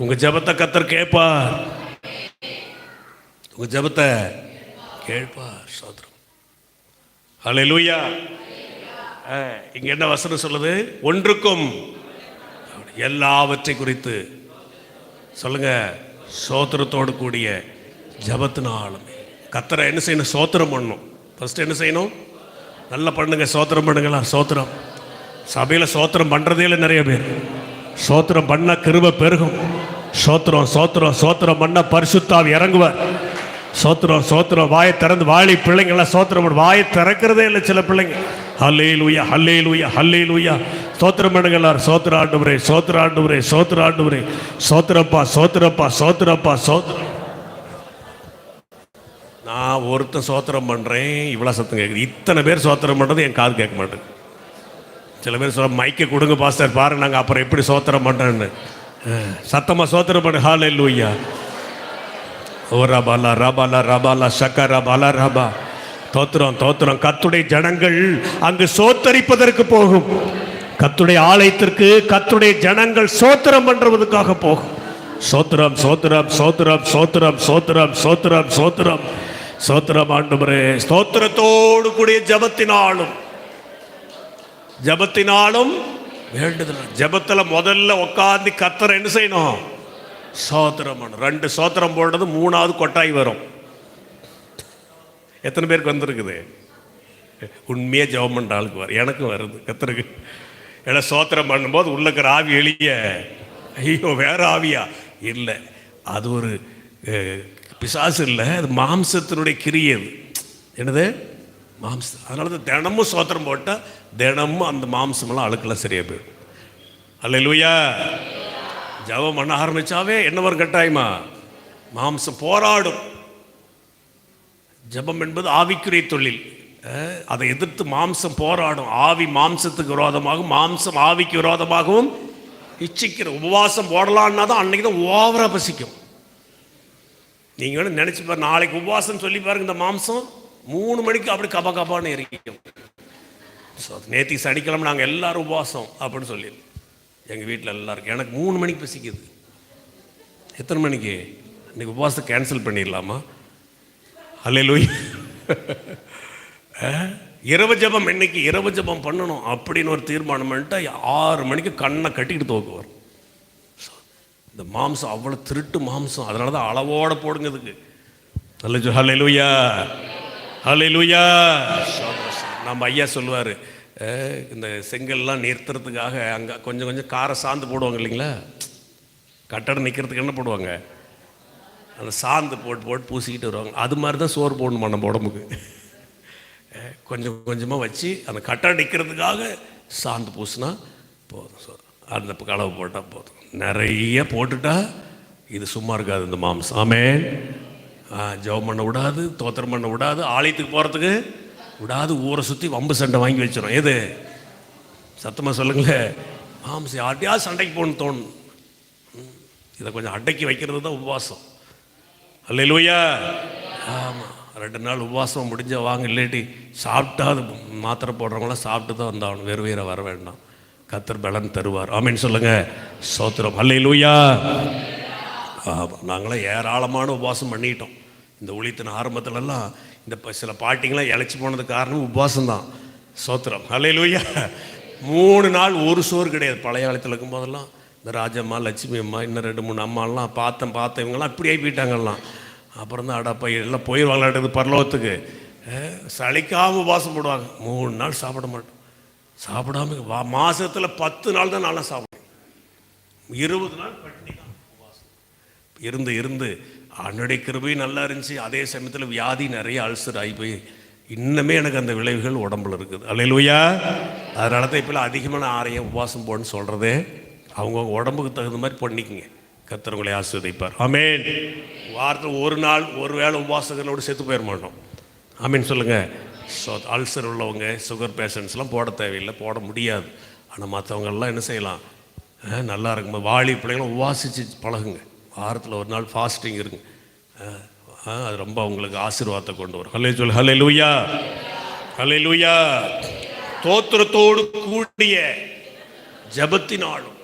உங்கள் ஜெபத்தை கர்த்தர் கேட்பார். உங்கள் ஜெபத்தை கேட்பார். ஸ்தோத்திரம். ஹல்லேலூயா. இங்கே என்ன வசனம் சொல்லுது? ஒன்றுக்கும் எல்லாவற்றை குறித்து சொல்லுங்க, ஸ்தோத்திரத்தோடு கூடிய ஜெபத்தினாலுமே. கர்த்தரை என்ன செய்யணும்? ஸ்தோத்திரம் பண்ணணும். ஃபர்ஸ்ட் என்ன செய்யணும்? நல்லா பண்ணுங்க, ஸ்தோத்திரம் பண்ணுங்களா. ஸ்தோத்திரம். சபையில் ஸ்தோத்திரம் பண்ணுறதே இல்லை நிறைய பேர். ஸ்தோத்திரம் பண்ண கிருபை பெருகும். ஸ்தோத்திரம் ஸ்தோத்திரம் ஸ்தோத்திரம் பண்ண பரிசுத்தாவி இறங்குவார். ஸ்தோத்திரம் ஸ்தோத்திரம். வாயை திறந்து வாழி பிள்ளைங்கள்லாம் ஸ்தோத்திரம் பண்ண வாயை திறக்கிறதே இல்லை சில பிள்ளைங்க. ஹல்லேலூயா, ஹல்லேலூயா, ஹல்லேலூயா. ஸ்தோத்திரம் பண்ணுங்களா. ஸ்தோத்திர ஆண்டவரே, ஸ்தோத்திர ஆண்டவரே, ஸ்தோத்திர ஆண்டவரே. ஸ்தோத்திரப்பா, ஸ்தோத்திரப்பா, ஸ்தோத்திரப்பா, ஸ்தோத்திரம். நான் ஒருத்தன் ஸ்தோத்திரம் பண்ணுறேன், இவ்வளோ சத்தம் கேட்குது. இத்தனை பேர் ஸ்தோத்திரம் பண்ணுறது என் காது கேட்க மாட்டேங்குது. சில பேர் சொல்ல மைக்கை கொடுங்க பாஸ்டர் பாருங்க நாங்கள் அப்புறம் எப்படி சோத்திரம் பண்ணுறேன்னு. சத்தமாக சோத்திரம் பண்ணு. ஹல்லேலூயா. ஓ ரபாலா ரபாலா ரபாலா ஷக்கரா பாலா ரபா. தோத்திரம் தோத்திரம். கர்த்தருடைய ஜனங்கள் அங்கு சோத்தரிப்பதற்கு போகும். கர்த்தருடைய ஆலயத்திற்கு கர்த்தருடைய ஜனங்கள் சோத்திரம் பண்றதுக்காக போகும். சோத்திரம் சோத்திரம் சோத்திரம் சோத்திரம் சோத்திரம் சோத்திரம் சோத்திரம் சோத்திரம். ஆண்டவரே ஸ்தோத்திரத்தோடு கூடிய ஜபத்தினாலும் ஜபத்தினாலும் வேண்டுதல். ஜபத்தில் முதல்ல உட்காந்து கர்த்தரை என்ன செய்யணும்? சோத்திரம். 2 சோத்திரம் போடுறது 3வது கொட்டாய் வரும். எத்தனை பேருக்கு வந்திருக்குது? உண்மையாக ஜெபம் பண்ணுற ஆளுக்கு வரும். எனக்கும் வருது. கர்த்தருக்கு ஏன்னா சோத்திரம் பண்ணும்போது உள்ளக்கிற ஆவி எளிய ஐயோ வேற ஆவியா இல்லை, அது ஒரு பிசாசு இல்லை, அது மாம்சத்தினுடைய கிரியை. அது என்னது? மாம்சம். அதனால தான் தினமும் சோத்திரம் போட்டால் தினமும் அந்த மாம்சமெல்லாம் அழுக்கெல்லாம் சரியாக போயிடும். அல்லேலூயா. ஜெபம் பண்ண ஆரம்பிச்சாவே என்ன வரும்? கட்டாயமா மாம்சம் போராடும். ஜெபம் என்பது ஆவிக்குரிய தொழில். அதை எதிர்த்து மாம்சம் போராடும். ஆவி மாம்சத்துக்கு விரோதமாகவும் மாம்சம் ஆவிக்கு விரோதமாகவும் இச்சிக்கிற. உபவாசம் போடலான்னா தான் அன்னைக்கு தான் ஓவராக பசிக்கும். நீங்கள் வேணும் நினச்சி பாரு, நாளைக்கு உபவாசம் சொல்லி பாருங்க, இந்த மாம்சம் 3 மணிக்கு அப்படி கபா கபான்னு எரிக்கும். ஸோ நேற்று சனிக்கிழமை நாங்கள் எல்லாரும் உபவாசம் அப்படின்னு சொல்லி எங்கள் வீட்டில் எல்லாருக்கும். எனக்கு 3 மணிக்கு பசிக்குது. எத்தனை மணிக்கு? இன்னைக்கு உபவாசத்தை கேன்சல் பண்ணிடலாமா? அல்லேலூயா. இரவு ஜபம், இன்னைக்கு இரவு ஜபம் பண்ணணும் அப்படின்னு ஒரு தீர்மானம் பண்ணிட்டு 6 மணிக்கு கண்ணை கட்டிக்கிட்டு தூக்க வரும். இந்த மாம்சம் அவ்வளோ திருட்டு மாம்சம். அதனால தான் அளவோட போடுங்க இதுக்கு. அல்லேலூயா அல்லேலூயா. நம்ம ஐயா சொல்லுவார், இந்த செங்கல்லாம் நிறுத்துறதுக்காக அங்கே கொஞ்சம் கொஞ்சம் காரை சாந்து போடுவாங்க இல்லைங்களா? கட்டடம் நிற்கிறதுக்கு என்ன போடுவாங்க? அந்த சாந்து போட்டு போட்டு பூசிக்கிட்டு வருவாங்க. அது மாதிரி தான் சோறு போடணுமா நம்ம உடம்புக்கு. கொஞ்சம் கொஞ்சமாக வச்சு அந்த கட்டடம் நிற்கிறதுக்காக சாந்து பூசினா போதும். சோறு அந்த கலவை போட்டால் போதும். நிறைய போட்டுட்டா இது சும்மா இருக்காது இந்த மாம்சம். ஆமென். ஜெபம் பண்ண விடாது, தோத்திரம் பண்ண விடாது, ஆலயத்துக்கு போகிறதுக்கு விடாது, ஊரை சுற்றி வம்பு சண்டை வாங்கி வச்சிடும். எது? சத்தமாக சொல்லுங்களேன். மாம்சம் யார்ட்டையாவது சண்டைக்கு போகணுன்னு தோணும். இதை கொஞ்சம் அடக்கி வைக்கிறது தான் உபவாசம். அல்லேலூயா. ஆமாம். 2 நாள் உபவாசம் முடிஞ்சால் வாங்க, இல்லாட்டி சாப்பிட்டா அது மாத்திரை போடுறவங்களாம் சாப்பிட்டு தான் வந்தாகணும். வேறு வேற வர வேண்டாம். கர்த்தர் பலன் தருவார். ஆமென் சொல்லுங்க. ஸ்தோத்திரம். அல்லேலூயா. ஆமாம். நாங்களாம் ஏராளமான உபவாசம் பண்ணிட்டோம். இந்த ஊழியத்தின் ஆரம்பத்துலலாம் இந்த சில பாட்டிங்களாம் இழைச்சி போனதுக்கு காரணம் உபவாசம் தான். ஸ்தோத்திரம். அல்லேலூயா. 3 நாள் ஒரு சோறு கிடையாது. பழைய காலத்தில் இருக்கும்போதெல்லாம் இந்த ராஜம்மா, லட்சுமி அம்மா, இன்னும் 2-3 அம்மாலாம் பார்த்த இவங்கெல்லாம் இப்படி ஆகிட்டாங்கலாம். அப்புறம் தான் அடப்பா எல்லாம் போயிடுவாங்களாட்டது பரலோகத்துக்கு. சளிக்காமல் உபவாசம் போடுவாங்க. 3 நாள் சாப்பிட மாட்டோம். சாப்பிடாம மாதத்தில் 10 நாள் தான் நல்லா சாப்பிடுவோம். 20 நாள் பட்டினி தான் உபவாசம் இருந்து அன்னுடைய கிருபை நல்லா இருந்துச்சு. அதே சமயத்தில் வியாதி நிறைய அல்சர் ஆகி போய் இன்னுமே எனக்கு அந்த விளைவுகள் உடம்புல இருக்குது. அல்லேலூயா. அதனால தான் இப்போ அதிகமான ஆரையும் உபவாசம் போடணும்னு சொல்கிறதே. அவங்கவுங்க உடம்புக்கு தகுந்த மாதிரி பண்ணிக்கங்க. கர்த்தர் உங்களை ஆசீர்வதிப்பார். ஆமென். வாரத்தில் 1 நாள் ஒரு வேளை உபவாசங்களோடு செத்து போயிட மாட்டோம். ஆமென் சொல்லுங்கள். ஸோ அல்சர் உள்ளவங்க, சுகர் பேஷண்ட்ஸ்லாம் போட தேவையில்லை, போட முடியாது. ஆனால் மற்றவங்கெல்லாம் என்ன செய்யலாம்? நல்லா இருக்கும்போது வாலி பிள்ளைங்களும் உபவாசித்து பழகுங்க. வாரத்தில் 1 நாள் ஃபாஸ்டிங் இருங்க. அது ரொம்ப அவங்களுக்கு ஆசீர்வாதத்தை கொண்டு வரும். ஹல்லேலூயா ஹல்லேலூயா. தோத்திரத்தோடு கூடிய ஜபத்தினாலும்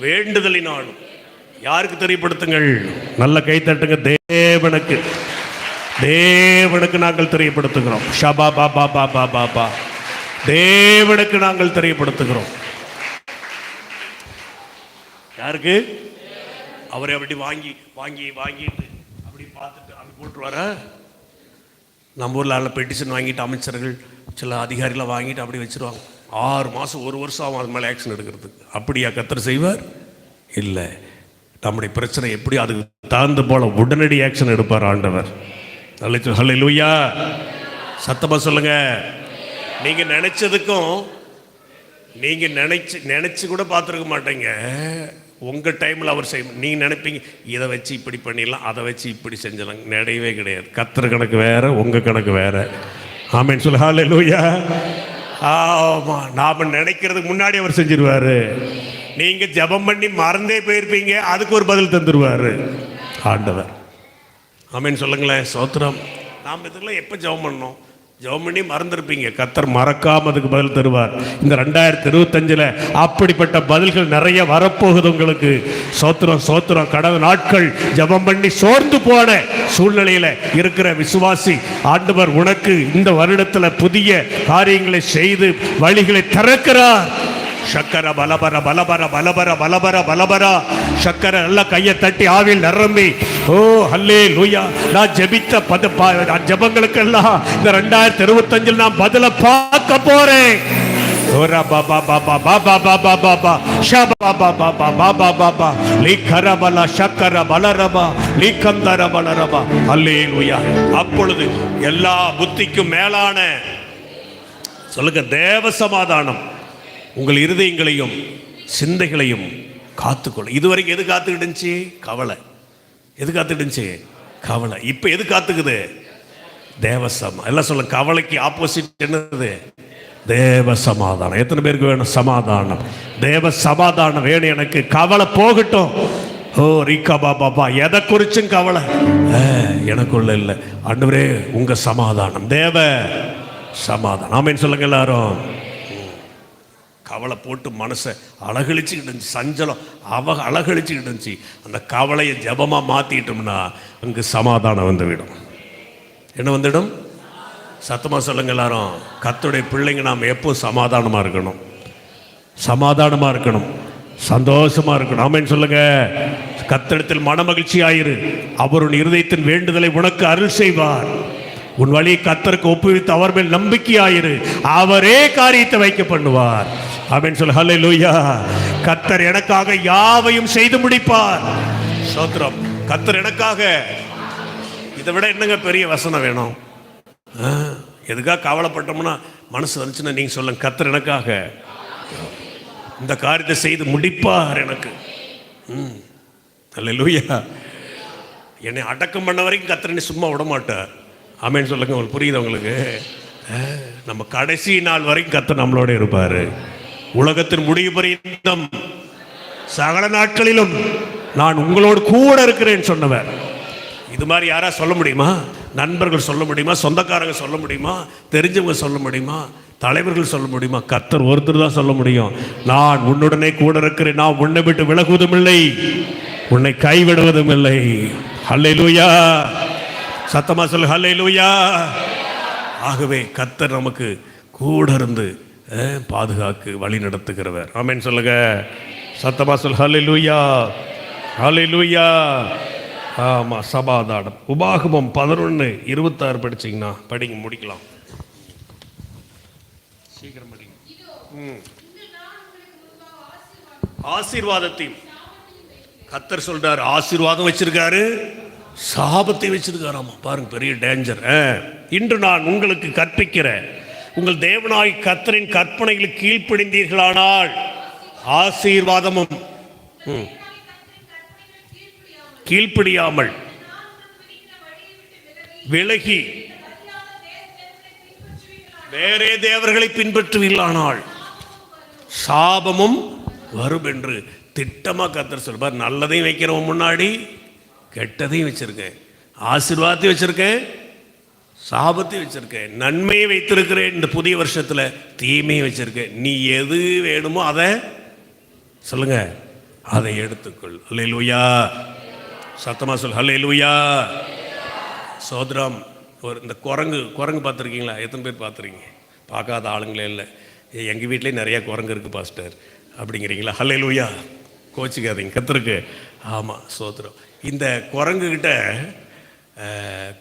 வேண்டுதலினாலும் யாருக்கு தெரியப்படுத்துங்கள்? நல்ல கை தட்டுங்க. தேவனுக்கு நாங்கள் தெரியப்படுத்துகிறோம். ஷபா பாபா பாபா பாபா. தேவனுக்கு நாங்கள் தெரியப்படுத்துகிறோம். யாருக்கு? அவரை அப்படி வாங்கிட்டு அப்படி பார்த்துட்டு அப்படி போட்டுருவார. நம்ம ஊரில் அதில் பெட்டிஷன் வாங்கிட்டு அமைச்சர்கள் சில அதிகாரிகளை வாங்கிட்டு அப்படி வச்சுருவாங்க. 6 மாதம் 1 வருஷம் ஆகும் அது மேலே ஆக்ஷன் எடுக்கிறதுக்கு. அப்படியா கர்த்தர் செய்வார்? இல்லை. நம்முடைய பிரச்சனை எப்படி அதுக்கு தகுந்த போல உடனடி ஆக்ஷன் எடுப்பார் ஆண்டவர். ஹல்லேலூயா. சத்தமாக சொல்லுங்க. நீங்கள் நினைச்சதுக்கும் நீங்கள் நினைச்சு கூட பார்த்துருக்க மாட்டீங்க. உங்கள் டைமில் அவர் செய்ய நீங்கள் நினைப்பீங்க இதை வச்சு இப்படி பண்ணிடலாம், அதை வச்சு இப்படி செஞ்சிடலாம். கிடையவே கிடையாது. கர்த்தர் கணக்கு வேற, உங்கள் கணக்கு வேற. ஆமென் சொல்லு. ஹல்லேலூயா. ஆமா, நாம நினைக்கிறதுக்கு முன்னாடி அவர் செஞ்சிருவாரு. நீங்க ஜெபம் பண்ணி மறந்தே போயிருப்பீங்க, அதுக்கு ஒரு பதில் தந்துருவாரு ஆண்டவர். ஆமென் சொல்லுங்களேன். ஸ்தோத்திரம். நாம் இதெல்லாம் எப்போ ஜெபம் பண்ணோம்? ஜெபம் பண்ணி மறந்துருப்பீங்க, கர்த்தர் மறக்காம அதுக்கு பதில் தருவார். இந்த 2025 அப்படிப்பட்ட பதில்கள் நிறைய வரப்போகுது உங்களுக்கு. சோத்திரம் சோத்திரம். கடந்த நாட்கள் ஜெபம் பண்ணி சோர்ந்து போன சூழ்நிலையில இருக்கிற விசுவாசி, ஆண்டவர் உனக்கு இந்த வருடத்துல புதிய காரியங்களை செய்து வழிகளை திறக்கிறார். சக்கர பலபர பலபர பலபர பலபர பலபர சக்கர நல்ல கையை தட்டி ஆவில் நிரம்பி, ஓ ஹல்லேலூயா. நான் ஜெபித்த ஜெபங்களுக்கெல்லாம் இந்த 2025 நான் பதில பார்க்க போறேன். அப்பொழுது எல்லா புத்திக்கும் மேலான சொல்லுங்க தேவ சமாதானம் உங்கள் இருதயங்களையும் சிந்தைகளையும் காத்துக்கொள்ளும். இதுவரைக்கும் எது காத்துக்கிட்டுச்சு? கவலை. எது காத்துக்கிட்டுச்சு? கவலை. இப்போ எது காத்துக்குது? தேவசமா. எல்லாம் சொல்ல, கவலைக்கு ஆப்போசிட் என்னது? தேவ சமாதானம். எத்தனை பேருக்கு வேணும் சமாதானம்? தேவ சமாதானம் வேணும் எனக்கு. கவலை போகட்டும். ஓ ரீகா பாபா, எதை குறிச்சும் கவலை எனக்குள்ள இல்லை. ஆண்டவரே உங்க சமாதானம், தேவ சமாதானம். ஆமென் சொல்லுங்க எல்லாரும். கவலை போட்டு மனசை அழகழிச்சுக்கிட்டு இருந்துச்சு, சஞ்சலம் அழகழிச்சுக்கிட்டு இருந்துச்சு. அந்த கவலையை ஜபமாக மாற்றிட்டோம்னா அங்கு சமாதானம் வந்துவிடும். என்ன வந்துடும்? சத்தமாக சொல்லுங்க எல்லாரும். கர்த்தருடைய பிள்ளைங்க நாம் எப்போ சமாதானமாக இருக்கணும், சமாதானமாக இருக்கணும், சந்தோஷமாக இருக்கணும். ஆமென் சொல்லுங்க. கர்த்தரிடத்தில் மனமகிழ்ச்சி ஆயிரு, அவர் உன் இருதயத்தின் வேண்டுதலை உனக்கு அருள் செய்வார். உன் வழியை கர்த்தருக்கு ஒப்புவித்து அவர் மேல் நம்பிக்கையாயிரு, அவரே காரியத்தை வைக்க பண்ணுவார். ஆமென் சொல்லு. ஹல்லேலூயா. கர்த்தர் எனக்காக யாவையும் செய்து முடிப்பார். ஸ்தோத்திரம். கர்த்தர் எனக்காக. இதை விட என்னங்க பெரிய வசனம் வேணும்? எதுக்காக கவலைப்பட்டோம்னா மனசு வந்துச்சுன்னா நீங்க சொல்லுங்க, கர்த்தர் எனக்காக இந்த காரியத்தை செய்து முடிப்பார் எனக்கு. ஹல்லேலூயா. என்னை அடக்கம் பண்ண வரைக்கும் கர்த்தர் சும்மா விட மாட்டார். ஆமென் சொல்லுங்க. உங்களுக்கு புரியுது? உங்களுக்கு நம்ம கடைசி நாள் வரைக்கும் கர்த்தர் நம்மளோட இருப்பாரு. உலகத்தின் முடிவு பரியந்தம் சகல நாட்களிலும் நான் உங்களோடு கூட இருக்கிறேன்னு சொன்னவர். இது மாதிரி யாரா சொல்ல முடியுமா? நண்பர்கள் சொல்ல முடியுமா? சொந்தக்காரங்க சொல்ல முடியுமா? தெரிஞ்சவங்க சொல்ல முடியுமா? தலைவர்கள் சொல்ல முடியுமா? கர்த்தர் ஒருத்தர் தான் சொல்ல முடியும். நான் உன்னுடனே கூட இருக்கிறேன், நான் உன்னை விட்டு விலகுவதும் இல்லை, உன்னை கைவிடுவதும் இல்லை. ஹல்லேலூயா. சத்தமா சொல்லு. ஹல்லேலூயா. ஆகவே கர்த்தர் நமக்கு கூட இருந்து பாதுகாக்கு வழி நடத்துகிறவர். ஆமென் சொல்லுங்க. சத்தமா சொல்லு. ஹல்லேலூயா. ஹல்லேலூயா. ஆமா, சமாதானம். உபாகமம் 11:26 படிச்சீங்கன்னா படிங்க, முடிக்கலாம். சீக்கிரம் படிங்க. ஆசீர்வாதத்தையும் கர்த்தர் சொல்றாரு. ஆசீர்வாதம் வச்சிருக்காரு, சாபத்தை வச்சிருக்காராமா. பாருங்க, பெரிய டேஞ்சர். இன்று நான் உங்களுக்கு கற்பிக்கிற உங்கள் தேவனாய் கர்த்தரின் கற்பனைகளுக்கு கீழ்ப்படிந்தீர்களானால் ஆசீர்வாதமும், கீழ்ப்படியாமல் விலகி வேறே தேவர்களை பின்பற்றுவீர்களானால் சாபமும் வரும் என்று திட்டமா கர்த்தர் சொல்வார். நல்லதையும் வைக்கிறவன் முன்னாடி கெட்டதையும் வச்சிருக்கேன், ஆசீர்வாதத்தையும் வச்சிருக்கேன், சாபத்தையும் வச்சிருக்கேன், நன்மையை வைத்திருக்கிறேன். இந்த புதிய வருஷத்துல தீமையை வச்சிருக்கேன். நீ எது வேணுமோ அதை சொல்லுங்க, அதை எடுத்துக்கொள். ஹல்லேலூயா. சத்தமா சொல். ஹல்லேலூயா. சோதரம். ஒரு இந்த குரங்கு பார்த்துருக்கீங்களா? எத்தனை பேர் பார்த்துருக்கீங்க? பார்க்காத ஆளுங்களே இல்லை. எங்கள் வீட்டிலே நிறையா குரங்கு இருக்குது பாஸ்டர் அப்படிங்கிறீங்களா? ஹல்லேலூயா. கோச்சிக்காதீங்க, கர்த்தருக்கு. ஆமாம், சோதரம். இந்த குரங்குகிட்ட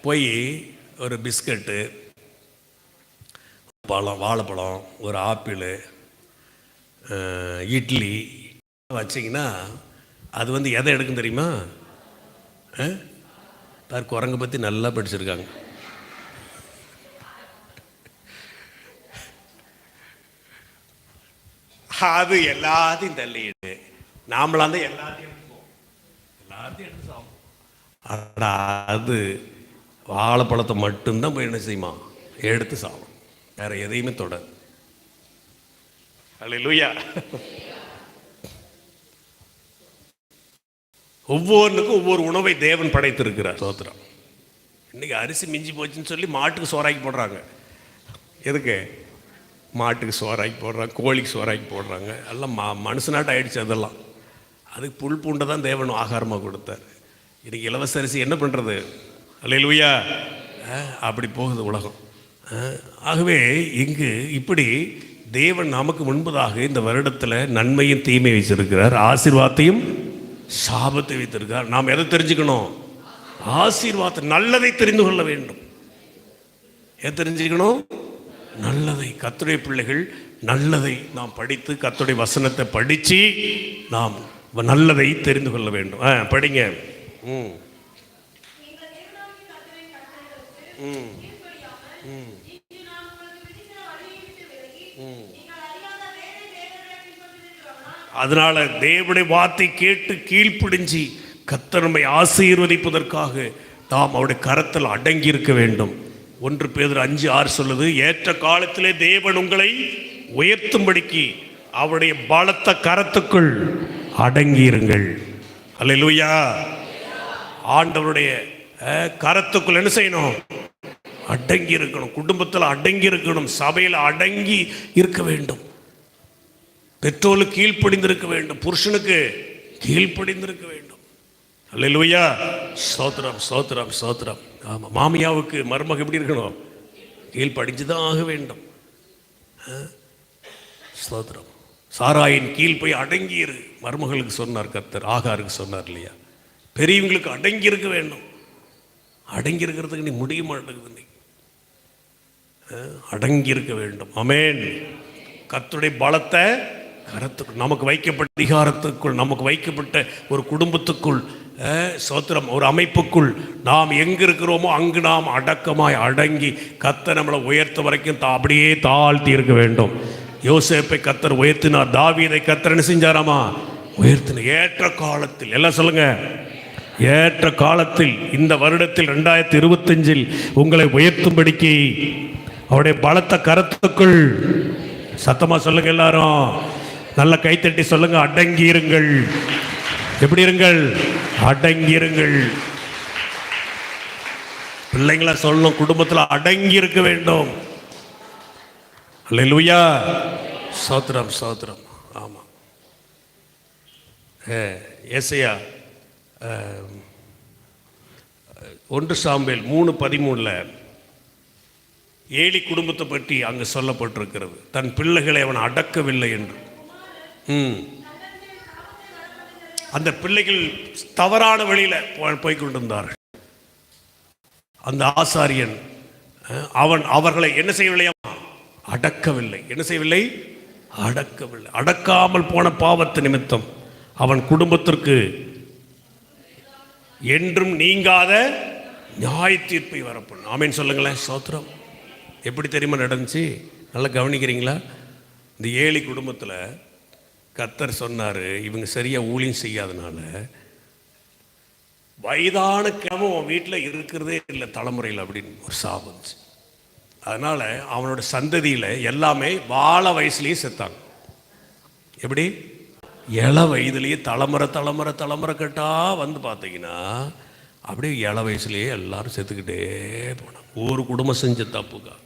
போய் ஒரு பிஸ்கட்டு, பழம், வாழைப்பழம், ஒரு ஆப்பிள், இட்லி வச்சிங்கன்னா அது வந்து எதை எடுக்கும் தெரியுமா? பார், குரங்கு பற்றி நல்லா படிச்சிருக்காங்க. அது எல்லாத்தையும் தள்ளிட்டு நாமளா தான் எல்லாத்தையும் எடுத்து சாப்பிடும். அது வாழைப்பழத்தை மட்டும்தான் போய் என்ன செய்யுமா? எடுத்து சாப்பிடும். வேற எதையுமே தொட. அல்லேலூயா. ஒவ்வொன்றுக்கும் ஒவ்வொரு உணவை தேவன் படைத்திருக்கிறார். ஸ்தோத்திரம். இன்னைக்கு அரிசி மிஞ்சி போச்சுன்னு சொல்லி மாட்டுக்கு சோறாக்கி போடுறாங்க. எதுக்கு? மாட்டுக்கு சோறாக்கி போடுறாங்க, கோழிக்கு சோறாக்கி போடுறாங்க. எல்லாம் மனுஷனாட்ட ஆயிடுச்சு. அதெல்லாம் அதுக்கு புல் பூண்டை தான் தேவன் ஆகாரமாக கொடுத்தார். இன்னைக்கு இலவச அரிசி என்ன பண்ணுறது? அல்லேலூயா. அப்படி போகுது உலகம். ஆகவே இங்கு இப்படி தேவன் நமக்கு முன்பதாக இந்த வருடத்தில் நன்மையும் தீமை வச்சிருக்கிறார், ஆசீர்வாதத்தையும் சாபத்தை வைத்திருக்கிறார். நாம் எதை தெரிஞ்சுக்கணும்? ஆசீர்வாதத்தை, நல்லதை தெரிந்து கொள்ள வேண்டும். எதை தெரிஞ்சுக்கணும்? நல்லதை. கர்த்தருடைய பிள்ளைகள் நல்லதை நாம் படித்து, கர்த்தருடைய வசனத்தை படித்து நாம் நல்லதை தெரிந்து கொள்ள வேண்டும். படிங்க. அதனால தேவனுடைய வார்த்தை கேட்டு கீழ்ப்பிடிஞ்சி கர்த்தர் நம்மை ஆசீர்வதிப்பதற்காக நாம் அவருடைய கரத்தில் அடங்கி இருக்க வேண்டும். 1 பேதுரு 5:6 சொல்லுது, ஏற்ற காலத்திலே தேவன் உங்களை உயர்த்தும்படிக்கு அவருடைய பலத்த கரத்துக்குள் அடங்கியிருங்கள். அல்லேலூயா. ஆண்டவருடைய கரத்துக்குள் என்ன செய்யணும்? அடங்கி இருக்கணும். குடும்பத்தில் அடங்கி இருக்கணும், சபையில் அடங்கி இருக்க வேண்டும், பெற்றோருக்கு கீழ்ப்படிந்திருக்க வேண்டும், புருஷனுக்கு கீழ்ப்படிந்திருக்க வேண்டும். அல்லேலூயா. ஸ்தோத்திரம், ஸ்தோத்திரம், ஸ்தோத்திரம். ஆமாம், மாமியாவுக்கு மருமக எப்படி இருக்கணும்? கீழ்ப்படிஞ்சு தான் ஆக வேண்டும். ஸ்தோத்திரம். சாராயின் கீழ் போய் அடங்கியிரு மருமகளுக்கு சொன்னார் கர்த்தர், ஆகாருக்கு சொன்னார் இல்லையா? பெரியவங்களுக்கு அடங்கி இருக்க வேண்டும். அடங்கி இருக்கிறதுக்கு நீ முடிய மாட்டேங்குது. நீ அடங்கி இருக்க வேண்டும். ஆமென். கர்த்தருடைய பலத்தை கரத்துக்குள், நமக்கு வைக்கப்பட்ட அதிகாரத்துக்குள், நமக்கு வைக்கப்பட்ட ஒரு குடும்பத்துக்குள், ஸ்தோத்திரம், ஒரு அமைப்புக்குள் நாம் எங்க இருக்கிறோமோ அங்கு நாம் அடக்கமாய் அடங்கி கர்த்தர் நம்மளை உயர்த்த வரைக்கும் அப்படியே தாழ்த்தி இருக்க வேண்டும். யோசேப்பை கர்த்தர் உயர்த்தினார், தாவீதை கர்த்தர் என்ன செஞ்சாராமா? உயர்த்தினார். ஏற்ற காலத்தில், எல்லாம் சொல்லுங்க, ஏற்ற காலத்தில் இந்த வருடத்தில் 2025 உங்களை உயர்த்தும்படிக்கு அவருடைய பலத்த கரத்துக்குள், சத்தமா சொல்லுங்க எல்லாரும், நல்ல கைத்தட்டி சொல்லுங்க, அடங்கி இருங்கள். எப்படி இருங்கள்? அடங்கி இருங்கள். பிள்ளைங்களா சொல்லணும், குடும்பத்தில் அடங்கி இருக்க வேண்டும். அல்லேலூயா. ஸ்தோத்திரம், ஸ்தோத்திரம். ஆமாம். ஏசாயா 1 சாமுவேல் 3:13 ஏலி குடும்பத்தை பற்றி அங்கு சொல்லப்பட்டிருக்கிறது. தன் பிள்ளைகளை அவன் அடக்கவில்லை என்று. அந்த பிள்ளைகள் தவறான வழியில் போய் கொண்டிருந்தார்கள். அந்த ஆசாரியன் அவர்களை என்ன செய்யவில்லை? அடக்கவில்லை. என்ன செய்யவில்லை? அடக்கவில்லை. அடக்காமல் போன பாவத்து நிமித்தம் அவன் குடும்பத்திற்கு என்றும் நீங்காத நியாய தீர்ப்பை வரப்படும். ஆமேன் சொல்லுங்களேன். ஸ்தோத்திரம். எப்படி தெரியுமா நடந்துச்சு? நல்லா கவனிக்கிறீங்களா? இந்த ஏலி குடும்பத்தில் கர்த்தர் சொன்னார், இவங்க சரியாக ஊழியம் செய்யாதனால வயதான கிழவன் வீட்டில் இருக்கிறதே இல்லை தலைமுறையில் அப்படின்னு ஒரு சாபம் இருந்துச்சு. அதனால் அவனோட சந்ததியில் எல்லாமே வாழ வயசுலேயே செத்தாங்க. எப்படி? இள வயதுலேயே தலைமுறை தலைமுறை தலைமுறை கட்டா வந்து பார்த்தீங்கன்னா அப்படியே இள வயசுலேயே எல்லாரும் செத்துக்கிட்டே போனாங்க. ஒரு குடும்பம் செஞ்ச தப்புக்காக,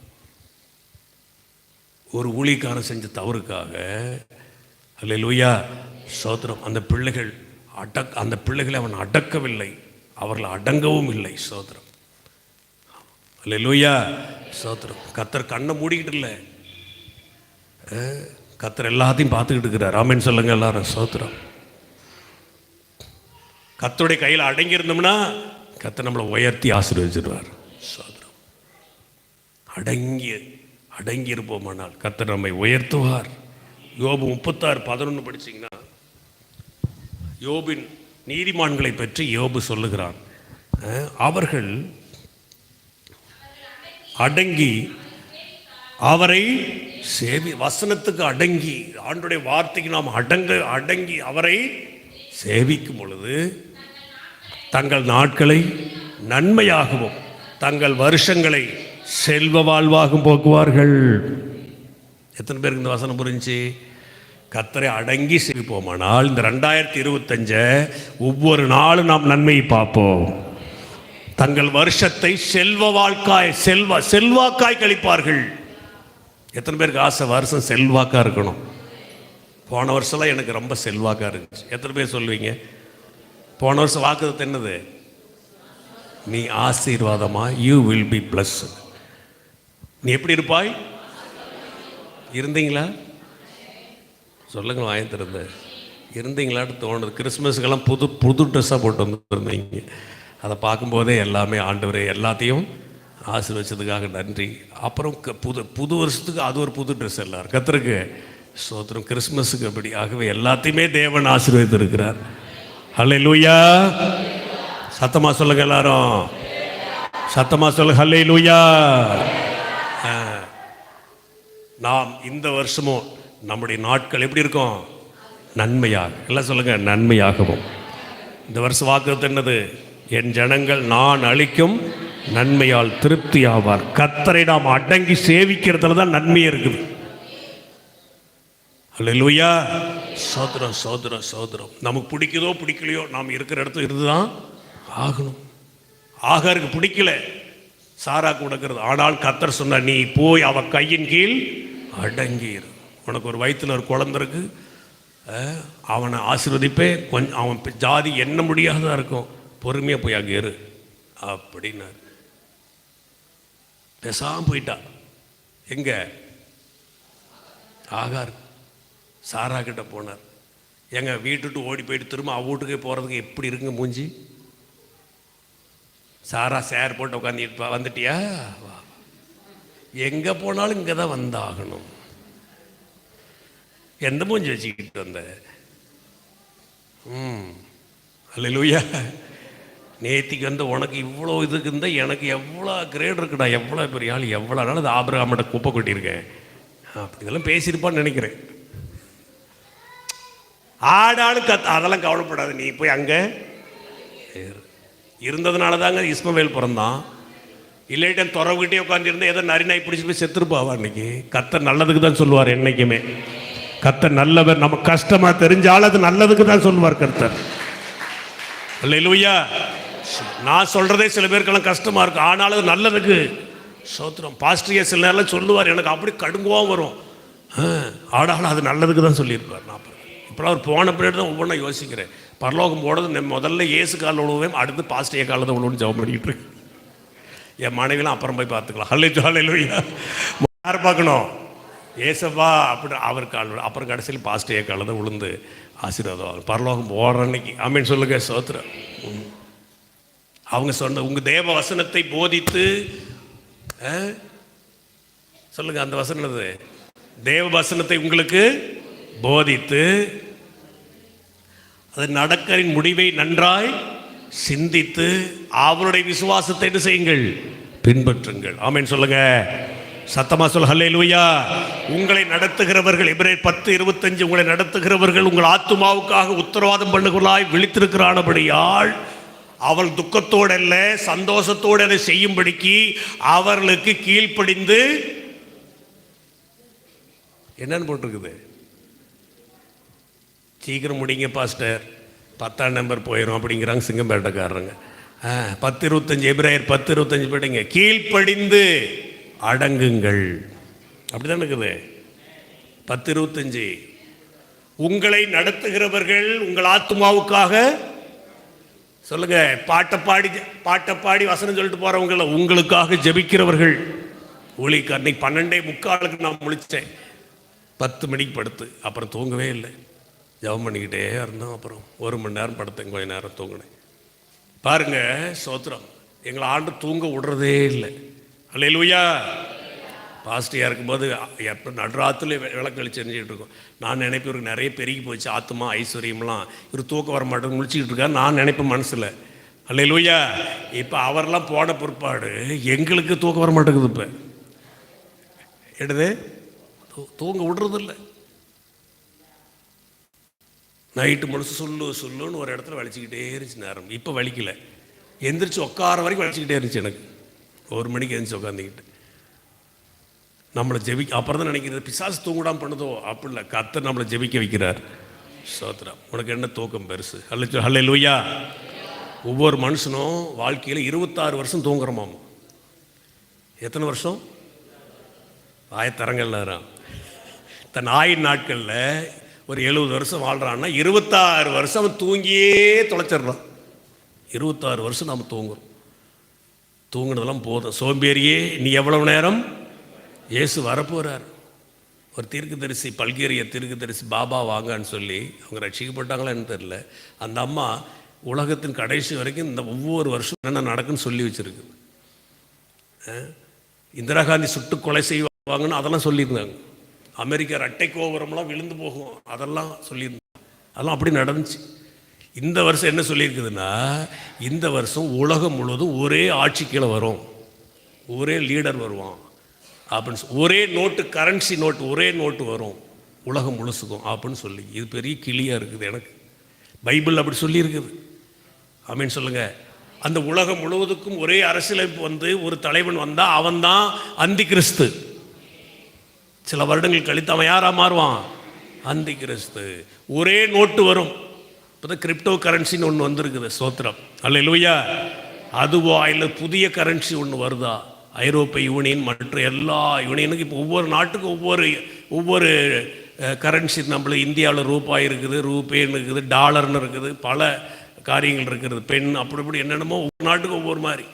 ஒரு ஊழியக்காரன் செஞ்ச தவறுக்காக. அல்லேலூயா. ஸ்தோத்திரம். அந்த பிள்ளைகளை அவன் அடக்கவில்லை, அவர்களை அடங்கவும் இல்லை. ஸ்தோத்திரம். அல்லேலூயா. ஸ்தோத்திரம். கர்த்தர் கண்ணை மூடிக்கிட்டு இல்லை, கர்த்தர் எல்லாத்தையும் பார்த்துக்கிட்டு இருக்கிறார். ஆமென் சொல்லுங்க எல்லாரும். ஸ்தோத்திரம். கர்த்தருடைய கையில் அடங்கி இருந்தோம்னா கர்த்தர் நம்மளை உயர்த்தி ஆசீர்வதிச்சிடுவார். ஸ்தோத்திரம். அடங்கி இருப்போமானால் கர்த்தர் நம்மை உயர்த்துவார். யோபு 36:11 படிச்சீங்கன்னா யோபின் நீதிமான்களை பற்றி யோபு சொல்லுகிறான். அவர்கள் அடங்கி அவரை வசனத்துக்கு அடங்கி, ஆண்டுடைய வார்த்தைக்கு நாம் அடங்கி அவரை சேவிக்கும் பொழுது தங்கள் நாட்களை நன்மையாகவும் தங்கள் வருஷங்களை செல்வ வாழ்வாகவும் போக்குவார்கள். எத்தனை பேருக்கு இந்த வசனம் புரிஞ்சு? கர்த்தரை அடங்கி சேவிப்போமானால் இந்த 2025 ஒவ்வொரு நாளும் நாம் நன்மையை பார்ப்போம். தங்கள் வருஷத்தை செல்வாக்காய் கழிப்பார்கள். எத்தனை பேருக்கு ஆசை வருஷம் செல்வாக்கா இருக்கணும்? போன வருஷம்லாம் எனக்கு ரொம்ப செல்வாக்கா இருந்துச்சு. எத்தனை பேர் சொல்லுவீங்க? போன வருஷம் வாக்குத்தத்தம் என்னது? நீ ஆசீர்வாதமா, யூ வில் பி பிளஸ். நீ எப்படி இருப்பாய்? இருந்தீங்களா? சொல்லுங்க, வாயத்திருந்த இருந்தீங்களான்னு தோணுது. கிறிஸ்மஸுக்கெல்லாம் புது ட்ரெஸ்ஸாக போட்டு வந்துருந்தீங்க. அதை பார்க்கும்போதே எல்லாமே ஆண்டவரே எல்லாத்தையும் ஆசீர்வதிச்சதுக்காக நன்றி. அப்புறம் புது வருஷத்துக்கு அது ஒரு புது ட்ரெஸ் எல்லாரும் கர்த்தருக்கு ஸ்தோத்திரம். கிறிஸ்மஸுக்கு அப்படி. ஆகவே எல்லாத்தையுமே தேவன் ஆசீர்வதித்திருக்கிறார். ஹல்லேலூயா. சத்தமாக சொல்லுங்க எல்லாரும், சத்தமாக சொல்லுங்க ஹல்லேலூயா. நாம் இந்த வருஷமும் நம்முடைய நாட்கள் எப்படி இருக்கும்? நன்மையாக. எல்லாம் சொல்லுங்க, நன்மையாகவும். இந்த வருஷம் வாக்குத்தத்தம் என்னது? என் ஜனங்கள் நான் அளிக்கும் நன்மையால் திருப்தி ஆவார். கர்த்தரை நாம் அடங்கி சேவிக்கிறதுல தான் நன்மை இருக்குது. அல்லேலூயா. சோதரம் சோதரம் சோதரம். நமக்கு பிடிக்குதோ பிடிக்கலையோ நாம் இருக்கிற இடத்துல இருந்துதான் ஆகணும். ஆகாருக்கு பிடிக்கல சாராக்கு உடக்கிறது. ஆனால் கர்த்தர் சொன்னார், நீ போய் அவ கையின் கீழ் அடங்கிரு. உனக்கு ஒரு வயிற்றுல ஒரு குழந்தை இருக்கு, அவனை ஆசீர்வதிப்பே. கொஞ்சம் அவன் ஜாதி என்ன முடியாததா இருக்கும், பொறுமையாக போய் அங்கே இரு அப்படின்னார். பேசாம போயிட்டா. எங்க? ஆகார் சாரா கிட்ட போனார். எங்க வீட்டுட்டு ஓடி போயிட்டு திரும்ப அவ வீட்டுக்கே போகிறதுக்கு எப்படி இருக்குங்க மூஞ்சி? சாரா சேர் போட்டு உட்காந்து வந்துட்டியா? எங்கே போனாலும் இங்கே தான் வந்தாகணும். எந்த மூஞ்சி வச்சுக்கிட்டு வந்த? அல்லேலூயா. நேத்திக்கு வந்து உனக்கு இவ்வளோ இதுக்கு இருந்தால் எனக்கு எவ்வளோ கிரேட் இருக்குடா, எவ்வளோ பெரிய ஆள், எவ்வளோ நாள் அது ஆபிரகாமிட்ட குப்பை கொட்டியிருக்கேன் அப்படி இதெல்லாம் பேசியிருப்பான்னு நினைக்கிறேன். ஆடாலும் அதெல்லாம் கவலைப்படாது, நீ போய் அங்கே இருந்ததுனால தாங்க இஸ்மவேல் பிறந்தான். இல்லைட்டன் துறவுகிட்டே உட்காந்துருந்தா ஏதோ நரிநாய் பிடிச்சி போய் செத்துருப்பாவா? இன்னைக்கு கர்த்தர் நல்லதுக்கு தான் சொல்லுவார். என்னைக்குமே கர்த்தர் நல்லவர். நம்ம கஷ்டமா தெரிஞ்சாலும் அது நல்லதுக்கு தான் சொல்லுவார் கர்த்தர். அல்லேலூயா. நான் சொல்றதே சில பேருக்கெல்லாம் கஷ்டமா இருக்கு, ஆனாலும் அது நல்லதுக்கு. சோத்திரம். பாஸ்டர் சில நேரம் சொல்லுவார், எனக்கு அப்படி கடுங்குவாக வரும், ஆனாலும் அது நல்லதுக்கு தான் சொல்லியிருப்பார். நான் இப்போலாம் அவர் போன பின்னாடி தான் ஒவ்வொன்றா யோசிக்கிறேன். பரலோகம் போனது முதல்ல இயேசு காலில் விழுவேன், அடுத்து பாஸ்டர் காலில் தான் விழுவுன்னு ஜெபம் பண்ணிக்கிட்டு இருக்கேன். என் மனைவிலாம் அப்புறம் போய் பார்த்துக்கலாம். ஹல்லேலூயா. யார் பார்க்கணும்? ஏசப்பா அப்படி அவர் கால். அப்புறம் கடைசியில் பாஸ்டர் காலில் தான் விழுந்து ஆசீர்வாதம் பரலோகம் போகிற அன்னைக்கு. ஆமீன் சொல்லுங்க. சோத்திரம். அவங்க சொன்ன உங்க தேவ வசனத்தை போதித்து சொல்லுங்க, அந்த வசனம் தேவ வசனத்தை உங்களுக்கு போதித்து அது நடக்கரின் முடிவை நன்றாய் சிந்தித்து அவருடைய விசுவாசத்தை என்ன செய்யுங்கள்? பின்பற்றுங்கள். ஆமீன் சொல்லுங்க. சத்தமா சொல்ல ஹல்லேலூயா. உங்களை நடத்துகிறவர்கள் எபிரேயர் 10:25 உங்களை நடத்துகிறவர்கள் உங்கள் ஆத்துமாவுக்காக உத்தரவாதம் பண்ணுகிறாய் விழித்திருக்கிறானபடியால் அவள் துக்கத்தோடு அல்ல சந்தோஷத்தோடு அதை செய்யும்படிக்கு அவர்களுக்கு கீழ்ப்படிந்து என்னன்னு போட்டிருக்குது? சீக்கிரம் முடிங்க பாஸ்டர், 10ஆம் நம்பர் போயிடும் அப்படிங்கிறாங்க சிங்கம்பேட்டைக்காரங்க. 10:25 எபிரேயர் 10:25 படிங்க. கீழ்ப்படிந்து அடங்குங்கள். அப்படிதான் இருக்குது. 10:25 உங்களை நடத்துகிறவர்கள் உங்கள் ஆத்துமாவுக்காக சொல்லுங்க. பாட்டை பாடி வசனம் சொல்லிட்டு போறவங்கள உங்களுக்காக ஜெபிக்கிறவர்கள் ஊழியக்கார். அன்னைக்கு 12:45 நான் முழிச்சேன். 10 மணிக்கு படுத்து அப்புறம் தூங்கவே இல்லை. ஜெபம் பண்ணிக்கிட்டே இருந்தோம். அப்புறம் 1 மணி நேரம் படுத்தேன், கொஞ்சம் நேரம் தூங்கினேன். பாருங்க சோத்திரம். எங்களை ஆண்டு தூங்க விடுறதே இல்லை. அல்லேலூயா. பாஸ்டியாக இருக்கும்போது எப்போ நடுராத்துல விளக்கு வெளிச்சு எரிஞ்சிக்கிட்டு இருக்கோம். நான் நினைப்பேன் இவருக்கு நிறைய பெருகி போச்சு ஆத்மா ஐஸ்வர்யம்லாம், இவர் தூக்கம் வர மாட்டேன் முழிச்சிக்கிட்டு இருக்காரு நான் நினைப்பேன் மனசில். அல்லேலூயா. இப்போ அவரெல்லாம் போன பிற்பாடு எங்களுக்கு தூக்கம் வர மாட்டேங்குது. இப்போ எடுது தூங்க விடுறதில்லை. நைட்டு முழுசு சொல்லுன்னு ஒரு இடத்துல வலிச்சுக்கிட்டே இருந்துச்சு நேரம். இப்போ வலிக்கலை. எந்திரிச்சு உட்கார வரைக்கும் வலிச்சுக்கிட்டே இருந்துச்சு எனக்கு. 1 மணிக்கு எழுந்திரிச்சு உட்காந்துக்கிட்டு நம்மளை அப்புறம் தான் நினைக்கிறது பிசாசு தூங்கிடாமல் பண்ணுதோ அப்படி இல்லை, கர்த்தர் நம்மளை ஜெபிக்க வைக்கிறார். ஸ்தோத்திரம். உனக்கு என்ன தூக்கம் பெருசு? ஹல்லேலூயா. ஒவ்வொரு மனுஷனும் வாழ்க்கையில் 26 வருஷம் தூங்குறோமாம். எத்தனை வருஷம்? ஆயத்தரங்கள்ல தன் ஆயின் நாட்களில் ஒரு 70 வருஷம் வாழ்கிறான்னா 26 வருஷம் அவன் தூங்கியே தொலைச்சிட்றான். 26 வருஷம் நாம் தூங்குறோம். தூங்குனதெல்லாம் போதும். சோம்பேறியே நீ எவ்வளவு நேரம்? இயேசு வரப்போகிறார். ஒரு தீர்க்கதரிசி, பல்கேரிய தீர்க்கதரிசி பாபா வாங்கன்னு சொல்லி அவங்க ரட்சிக்கப்பட்டாங்களா என்ன தெரியல. அந்த அம்மா உலகத்தின் கடைசி வரைக்கும் இந்த ஒவ்வொரு வருஷம் என்ன நடக்குன்னு சொல்லி வச்சுருக்கு. இந்திரா காந்தி சுட்டு கொலை செய்வாங்கன்னு அதெல்லாம் சொல்லியிருந்தாங்க. அமெரிக்கா ரெட்டை கோபுரம்லாம் விழுந்து போகும் அதெல்லாம் சொல்லியிருந்தாங்க. அதெல்லாம் அப்படி நடந்துச்சு. இந்த வருஷம் என்ன சொல்லியிருக்குதுன்னா, இந்த வருஷம் உலகம் முழுவதும் ஒரே ஆட்சி கீழே வரும், ஒரே லீடர் வருவான் அப்படின்னு ஒரே நோட்டு, கரன்சி நோட்டு, ஒரே நோட்டு வரும் உலகம் முழுசுக்கும் அப்படின்னு சொல்லி. இது பெரிய கிளியாக இருக்குது எனக்கு. பைபிள் அப்படி சொல்லியிருக்குது. ஆமீன் சொல்லுங்கள். அந்த உலகம் முழுவதுக்கும் ஒரே அரசியலமைப்பு வந்து ஒரு தலைவன் வந்தால் அவன் தான் அந்தி கிறிஸ்து. சில வருடங்கள் கழித்து அவன் யாராக மாறுவான்? அந்தி கிறிஸ்து. ஒரே நோட்டு வரும். இப்போ தான் கிரிப்டோ கரன்சின்னு ஒன்று வந்திருக்குது. ஸ்தோத்திரம். அல்லேலூயா. அதுவா இல்லை புதிய கரன்சி ஒன்று வருதா? ஐரோப்பிய யூனியன் மற்ற எல்லா யூனியனுக்கும் இப்போ ஒவ்வொரு நாட்டுக்கும் ஒவ்வொரு கரன்சி. நம்மளுக்கு இந்தியாவில் ரூபாய் இருக்குது, ரூபேன்னு இருக்குது, டாலர்னு இருக்குது, பல காரியங்கள் இருக்கிறது, பெண், அப்படி இப்படி என்னென்னமோ ஒவ்வொரு நாட்டுக்கும் ஒவ்வொரு மாதிரி.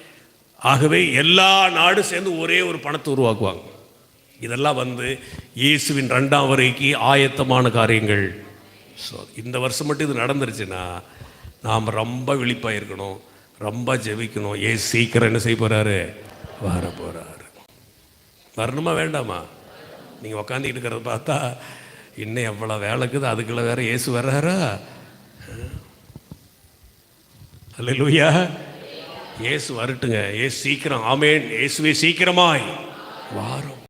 ஆகவே எல்லா நாடும் சேர்ந்து ஒரே ஒரு பணத்தை உருவாக்குவாங்க. இதெல்லாம் வந்து இயேசுவின் 2ஆம் வருகைக்கு ஆயத்தமான காரியங்கள். ஸோ இந்த வருஷம் மட்டும் இது நடந்துருச்சுன்னா நாம் ரொம்ப விழிப்பாக இருக்கணும், ரொம்ப ஜெபிக்கணும். சீக்கிரம் என்ன செய்ய போகிறாரு? வர போகிறாரு. வரணுமா வேண்டாமா? நீங்கள் உக்காந்துக்கிட்டு இருக்கிறத பார்த்தா இன்னும் எவ்வளோ வேலை இருக்குது. அதுக்குள்ள வேற இயேசு வர்றாரா? அல்லேலூயா. இயேசு வரட்டுங்க. இயேசு சீக்கிரம். ஆமேன். இயேசுவே சீக்கிரமாய் வாரும்.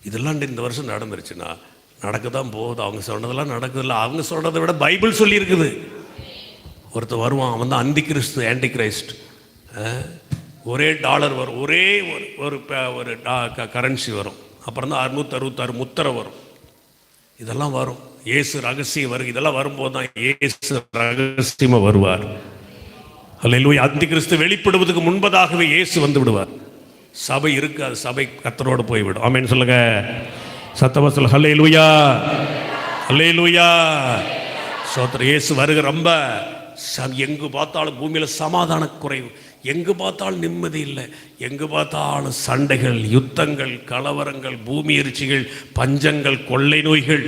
இதெல்லாம் இந்த வருஷம் நடந்துருச்சுன்னா நடக்க தான் போகுது. அவங்க சொன்னதெல்லாம் நடக்குதில்ல. அவங்க சொல்கிறத விட பைபிள் சொல்லியிருக்குது. ஒருத்தர் வருவான், அவன் தான் அந்தி கிறிஸ்து, ஆன்டி கிரைஸ்ட். ஒரே டாலர் வரும், ஒரே ஒரு கரன்சி வரும். அப்புறம் தான் 666 முத்திரை வரும். இதெல்லாம் வரும். இயேசு ரகசியம் வரும். இதெல்லாம் வரும்போது தான் இயேசு ரகசியமாக வருவார். அல்லேலூயா. அந்தி கிறிஸ்து வெளிப்படுவதற்கு முன்பதாகவே இயேசு வந்து விடுவார். சபை இருக்காது, சபை கர்த்தரோடு போய்விடும். ஆமென் சொல்லுங்க. சத்தமா சொல்லுங்க. அல்லேலூயா, அல்லேலூயா. சோத்திரம். இயேசு வருக. ரொம்ப எங்கு பார்த்தாலும் பூமியில் சமாதான குறைவு, எங்கு பார்த்தாலும் நிம்மதி இல்லை, எங்கு பார்த்தாலும் சண்டைகள், யுத்தங்கள், கலவரங்கள், பூமி எரிச்சிகள், பஞ்சங்கள், கொள்ளை நோய்கள்,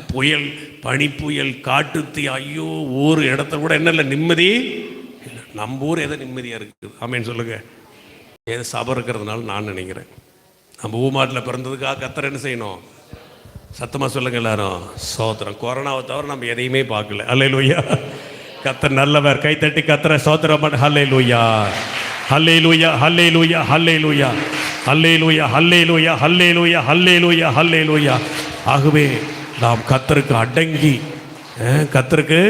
புயல், பனிப்புயல், காட்டுத்தீ. ஐயோ, ஒரு இடத்துல கூட என்ன இல்லை, நிம்மதி இல்லை. நம்ம ஊர் எதை நிம்மதியாக இருக்குது? ஆமேன்னு சொல்லுங்க. ஏதோ சபை இருக்கிறதுனால நான் நினைக்கிறேன். நம்ம ஊமாட்டில் பிறந்ததுக்காக கர்த்தர் என்ன செய்யணும்? சத்தமாக சொல்லுங்க எல்லாரும். சோத்திரம். கொரோனாவை தவிர நம்ம எதையுமே பார்க்கல. அல்லேலூயா. கர்த்தர் நல்லவர். கைத்தட்டி கர்த்தரை சோத்திரம் பண்ண. அல்லேலூயா, அல்லேலூயா, அல்லேலூயா, அல்லேலூயா, அல்லேலூயா, அல்லேலூயா, அல்லேலூயா, அல்லேலூயா, அல்லேலூயா. ஆகவே நாம் கர்த்தருக்கு அடங்கி, கர்த்தருக்கு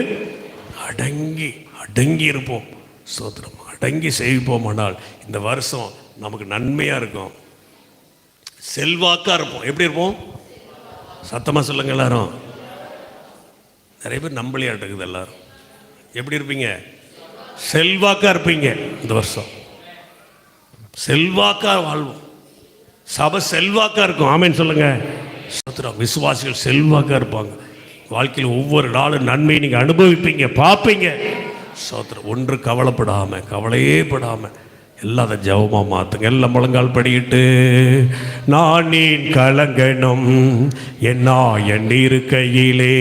அடங்கி அடங்கி இருப்போம். சோத்திரம். அடங்கி செய்வோமானால் இந்த வருஷம் நமக்கு நன்மையாக இருக்கும், செல்வாக்காக இருப்போம். எப்படி இருப்போம்? சத்தமாக சொல்லுங்க எல்லாரும். நிறைய பேர் நம்பலியாட்டுக்குது எல்லாரும். எப்படி இருப்பீங்க? செல்வாக்காக இருப்பீங்க. இந்த வருஷம் செல்வாக்காக வாழ்வோம். சபை செல்வாக்காக இருக்கும். ஆமேன்னு சொல்லுங்க. சோத்திரம். விசுவாசிகள் செல்வாக்காக இருப்பாங்க. வாழ்க்கையில் ஒவ்வொரு நாளும் நன்மையை நீங்கள் அனுபவிப்பீங்க, பார்ப்பீங்க. சோத்திரம். ஒன்று கவலைப்படாமல், கவலையே படாமல் எல்லாத ஜெபமாக மாற்றுங்க. எல்லாம் முழங்கால் படிக்கிட்டு, நானேன் கலங்கணும் என்ன என் இருக்கையிலே,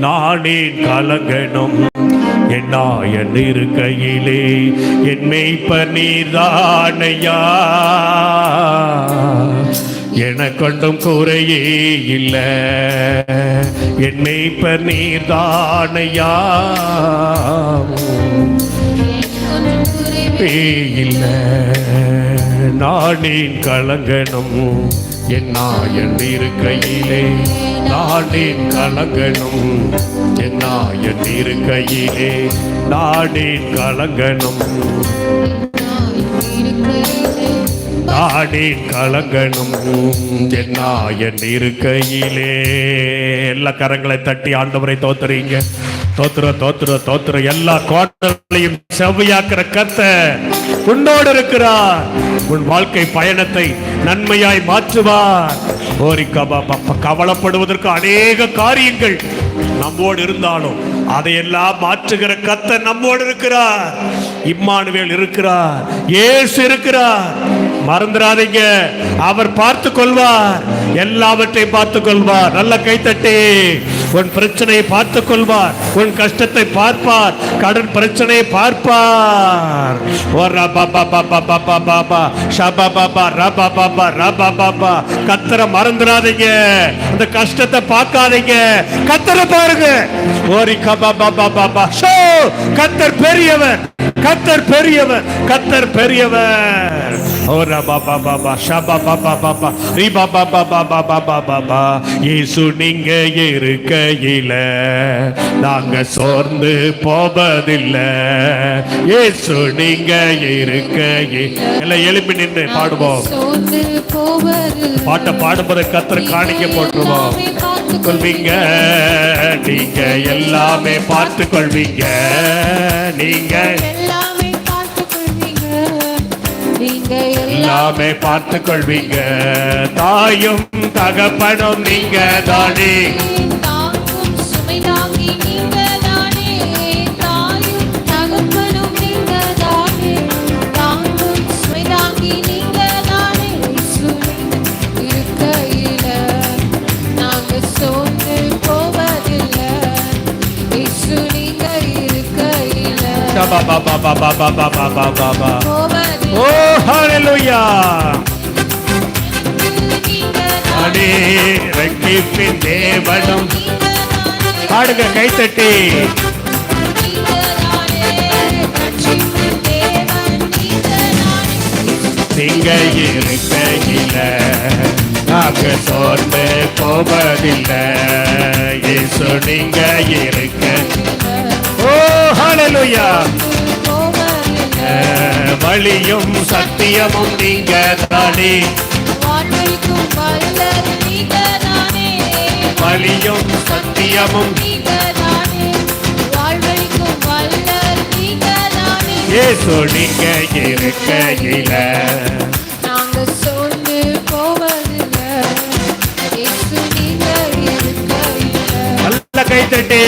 நானேன் கலங்கணும் என்ன என் இருக்கையிலே, என் மேய்ப்பர் நீர்தானையா, எனக்கொண்டும் குறையே இல்லை, என் மேய்ப்பர் நீர்தானையா, இல்ல நானேன் கலங்கணும் என்ன என் இருக்கையிலே, நானேன் கலங்கணும் என்ன என் இருக்கையிலே, நானேன் கலங்கணும் தாடி கலங்கணும் என் இருக்கையிலே. எல்லா கரங்களை தட்டி ஆண்டவரை தோத்துறீங்க. தோத்துற எல்லா கோட்டையும் செவ்வையாக்குற கர்த்தர் உன்னோடு இருக்கிறார். உன் வாழ்க்கை பயணத்தை நன்மையாய் மாற்றுவார். கவலைப்படுவதற்கு அநேக காரியங்கள் நம்மோடு இருந்தாலும் அதையெல்லாம் மாற்றுகிற கர்த்தர் நம்மோடு இருக்கிறார். இம்மானுவேல் இருக்கிறார், இயேசு இருக்கிறார். மறந்துடாதீங்க, அவர் பார்த்து கொள்வார், எல்லாவற்றையும் பார்த்து கொள்வார். நல்ல கைத்தட்டி. உன் பிரச்சனையை பார்த்து கொள்வார், உன் கஷ்டத்தை பார்ப்பார், கடன் பிரச்சனையை பார்ப்பார். கத்தரை மறந்துடாதீங்க, அந்த கஷ்டத்தை பார்க்காதீங்க, கத்தரை பாருங்க. கத்தர் பெரியவர், கத்தர் பெரியவர், கத்தர் பெரியவர். இயேசு நீங்க இருக்கையில நாங்க சோர்ந்து போவதில்லை. இயேசு நீங்க இருக்கையில எழுப்பி நின்று பாடுவோம். பாட்டை பாடும்போது கத்தர் காணிக்க போட்டுருவோம். கொள்வீங்க நீங்க எல்லாமே பார்த்து கொள்வீங்க. நீங்க எல்லாமே பார்த்து கொள்வீங்க. தாயும் தகப்பனும் நீங்க தானே. Oh, hallelujah. அடே ரட்சிப்பின் தேவனும் பாடுங்க கைத்தட்டி. நீங்க இருக்கையில நாங்க சோர்ந்து போவதில்லை. இயேசு நீங்க இருக்க. ஓ ஹல்லேலூயா. வழியும் சத்தியமும் நீங்க தானே. வழியும் சத்தியமும் இயேசு நீங்க இருக்கையில நாங்க சோர்ந்து போவதில்லை. இயேசு நீங்க இருக்கையில. நல்ல கைத்தட்டி.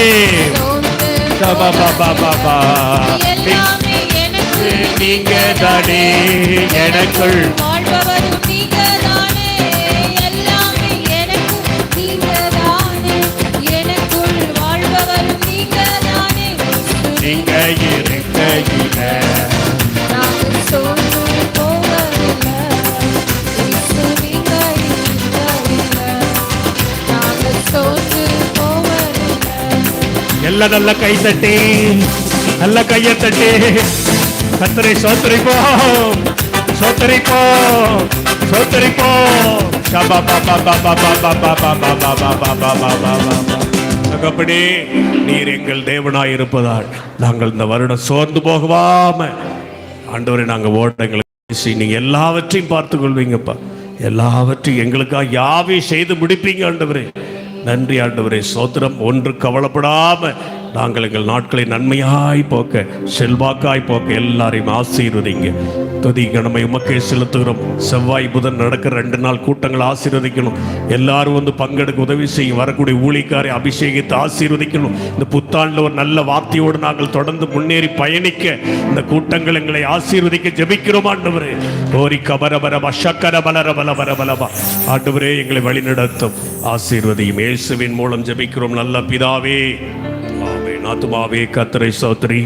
நீங்க தானே எனக்குள் வாழ்பவரும் நீங்க தானே. எல்லாமே எனக்கும் நீங்க தானே. எனக்குள் வாழ்பவரும் நீங்க தானே. நீங்க இருக்கையில நாங்கள் சோர்ந்து போவதில்லை. இயேசு நீங்க இருக்கையில நாங்கள் சோர்ந்து போவதில்லை. எல்லாம் நல்ல கை தட்டி, நல்ல கையை தட்டி கத்தரை சோத்தரிப்போம், சோத்தரிப்போம், சோத்தரிப்போம். தகப்பனே, நீர் எங்கள் தேவனாய் இருப்பதால் நாங்கள் இந்த வருடம் சோர்ந்து போகவாம ஆண்டவரை நாங்கள் ஓட்டங்களை நீங்க எல்லாவற்றையும் பார்த்து கொள்வீங்கப்பா. எல்லாவற்றையும் எங்களுக்காக யாவே செய்து முடிப்பீங்க ஆண்டவரே. நன்றி ஆண்டவரே, சோத்திரம். ஒன்று கவலைப்படாம நாங்கள் எங்கள் நாட்களை நன்மையாய் போக்க, செல்வாக்காய் போக்க எல்லாரையும் ஆசீர்வதிங்க. துதி கணமை உமக்கே செலுத்துகிறோம். செவ்வாய் புதன் நடக்கிற 2 நாள் கூட்டங்கள் ஆசீர்வதிக்கணும். எல்லாரும் வந்து பங்கெடுக்க உதவி செய்யும். வரக்கூடிய ஊழியக்காரை அபிஷேகித்து ஆசீர்வதிக்கணும். இந்த புத்தாண்டில் ஒரு நல்ல வார்த்தையோடு நாங்கள் தொடர்ந்து முன்னேறி பயணிக்க இந்த கூட்டங்கள் எங்களை ஆசீர்வதிக்க ஜெபிக்கிறோம் ஆண்டவரே. ஓரி கபரபரபா ஷக்கரபலரபலபரபலபா. ஆண்டவரே, எங்களை வழிநடத்தும், ஆசீர்வதியும். இயேசுவின் மூலம் ஜெபிக்கிறோம் நல்ல பிதாவே. ஆத்துமாவே கர்த்தரை ஸ்தோத்திரி,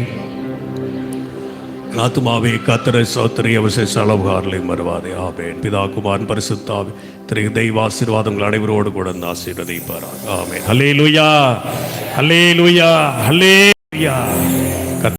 ஆத்துமாவே கர்த்தரை ஸ்தோத்திரி, அவசர அளவுகாரலை மறவாதே. ஆமென். பிதா குமாரன் பரிசுத்த ஆவி திரு தெய்வ ஆசீர்வாதங்கள் அனைவரோடு கூட ஆசீர்வதிப்பாராக. ஆமென். ஹல்லேலூயா, ஹல்லேலூயா, ஹல்லேலூயா.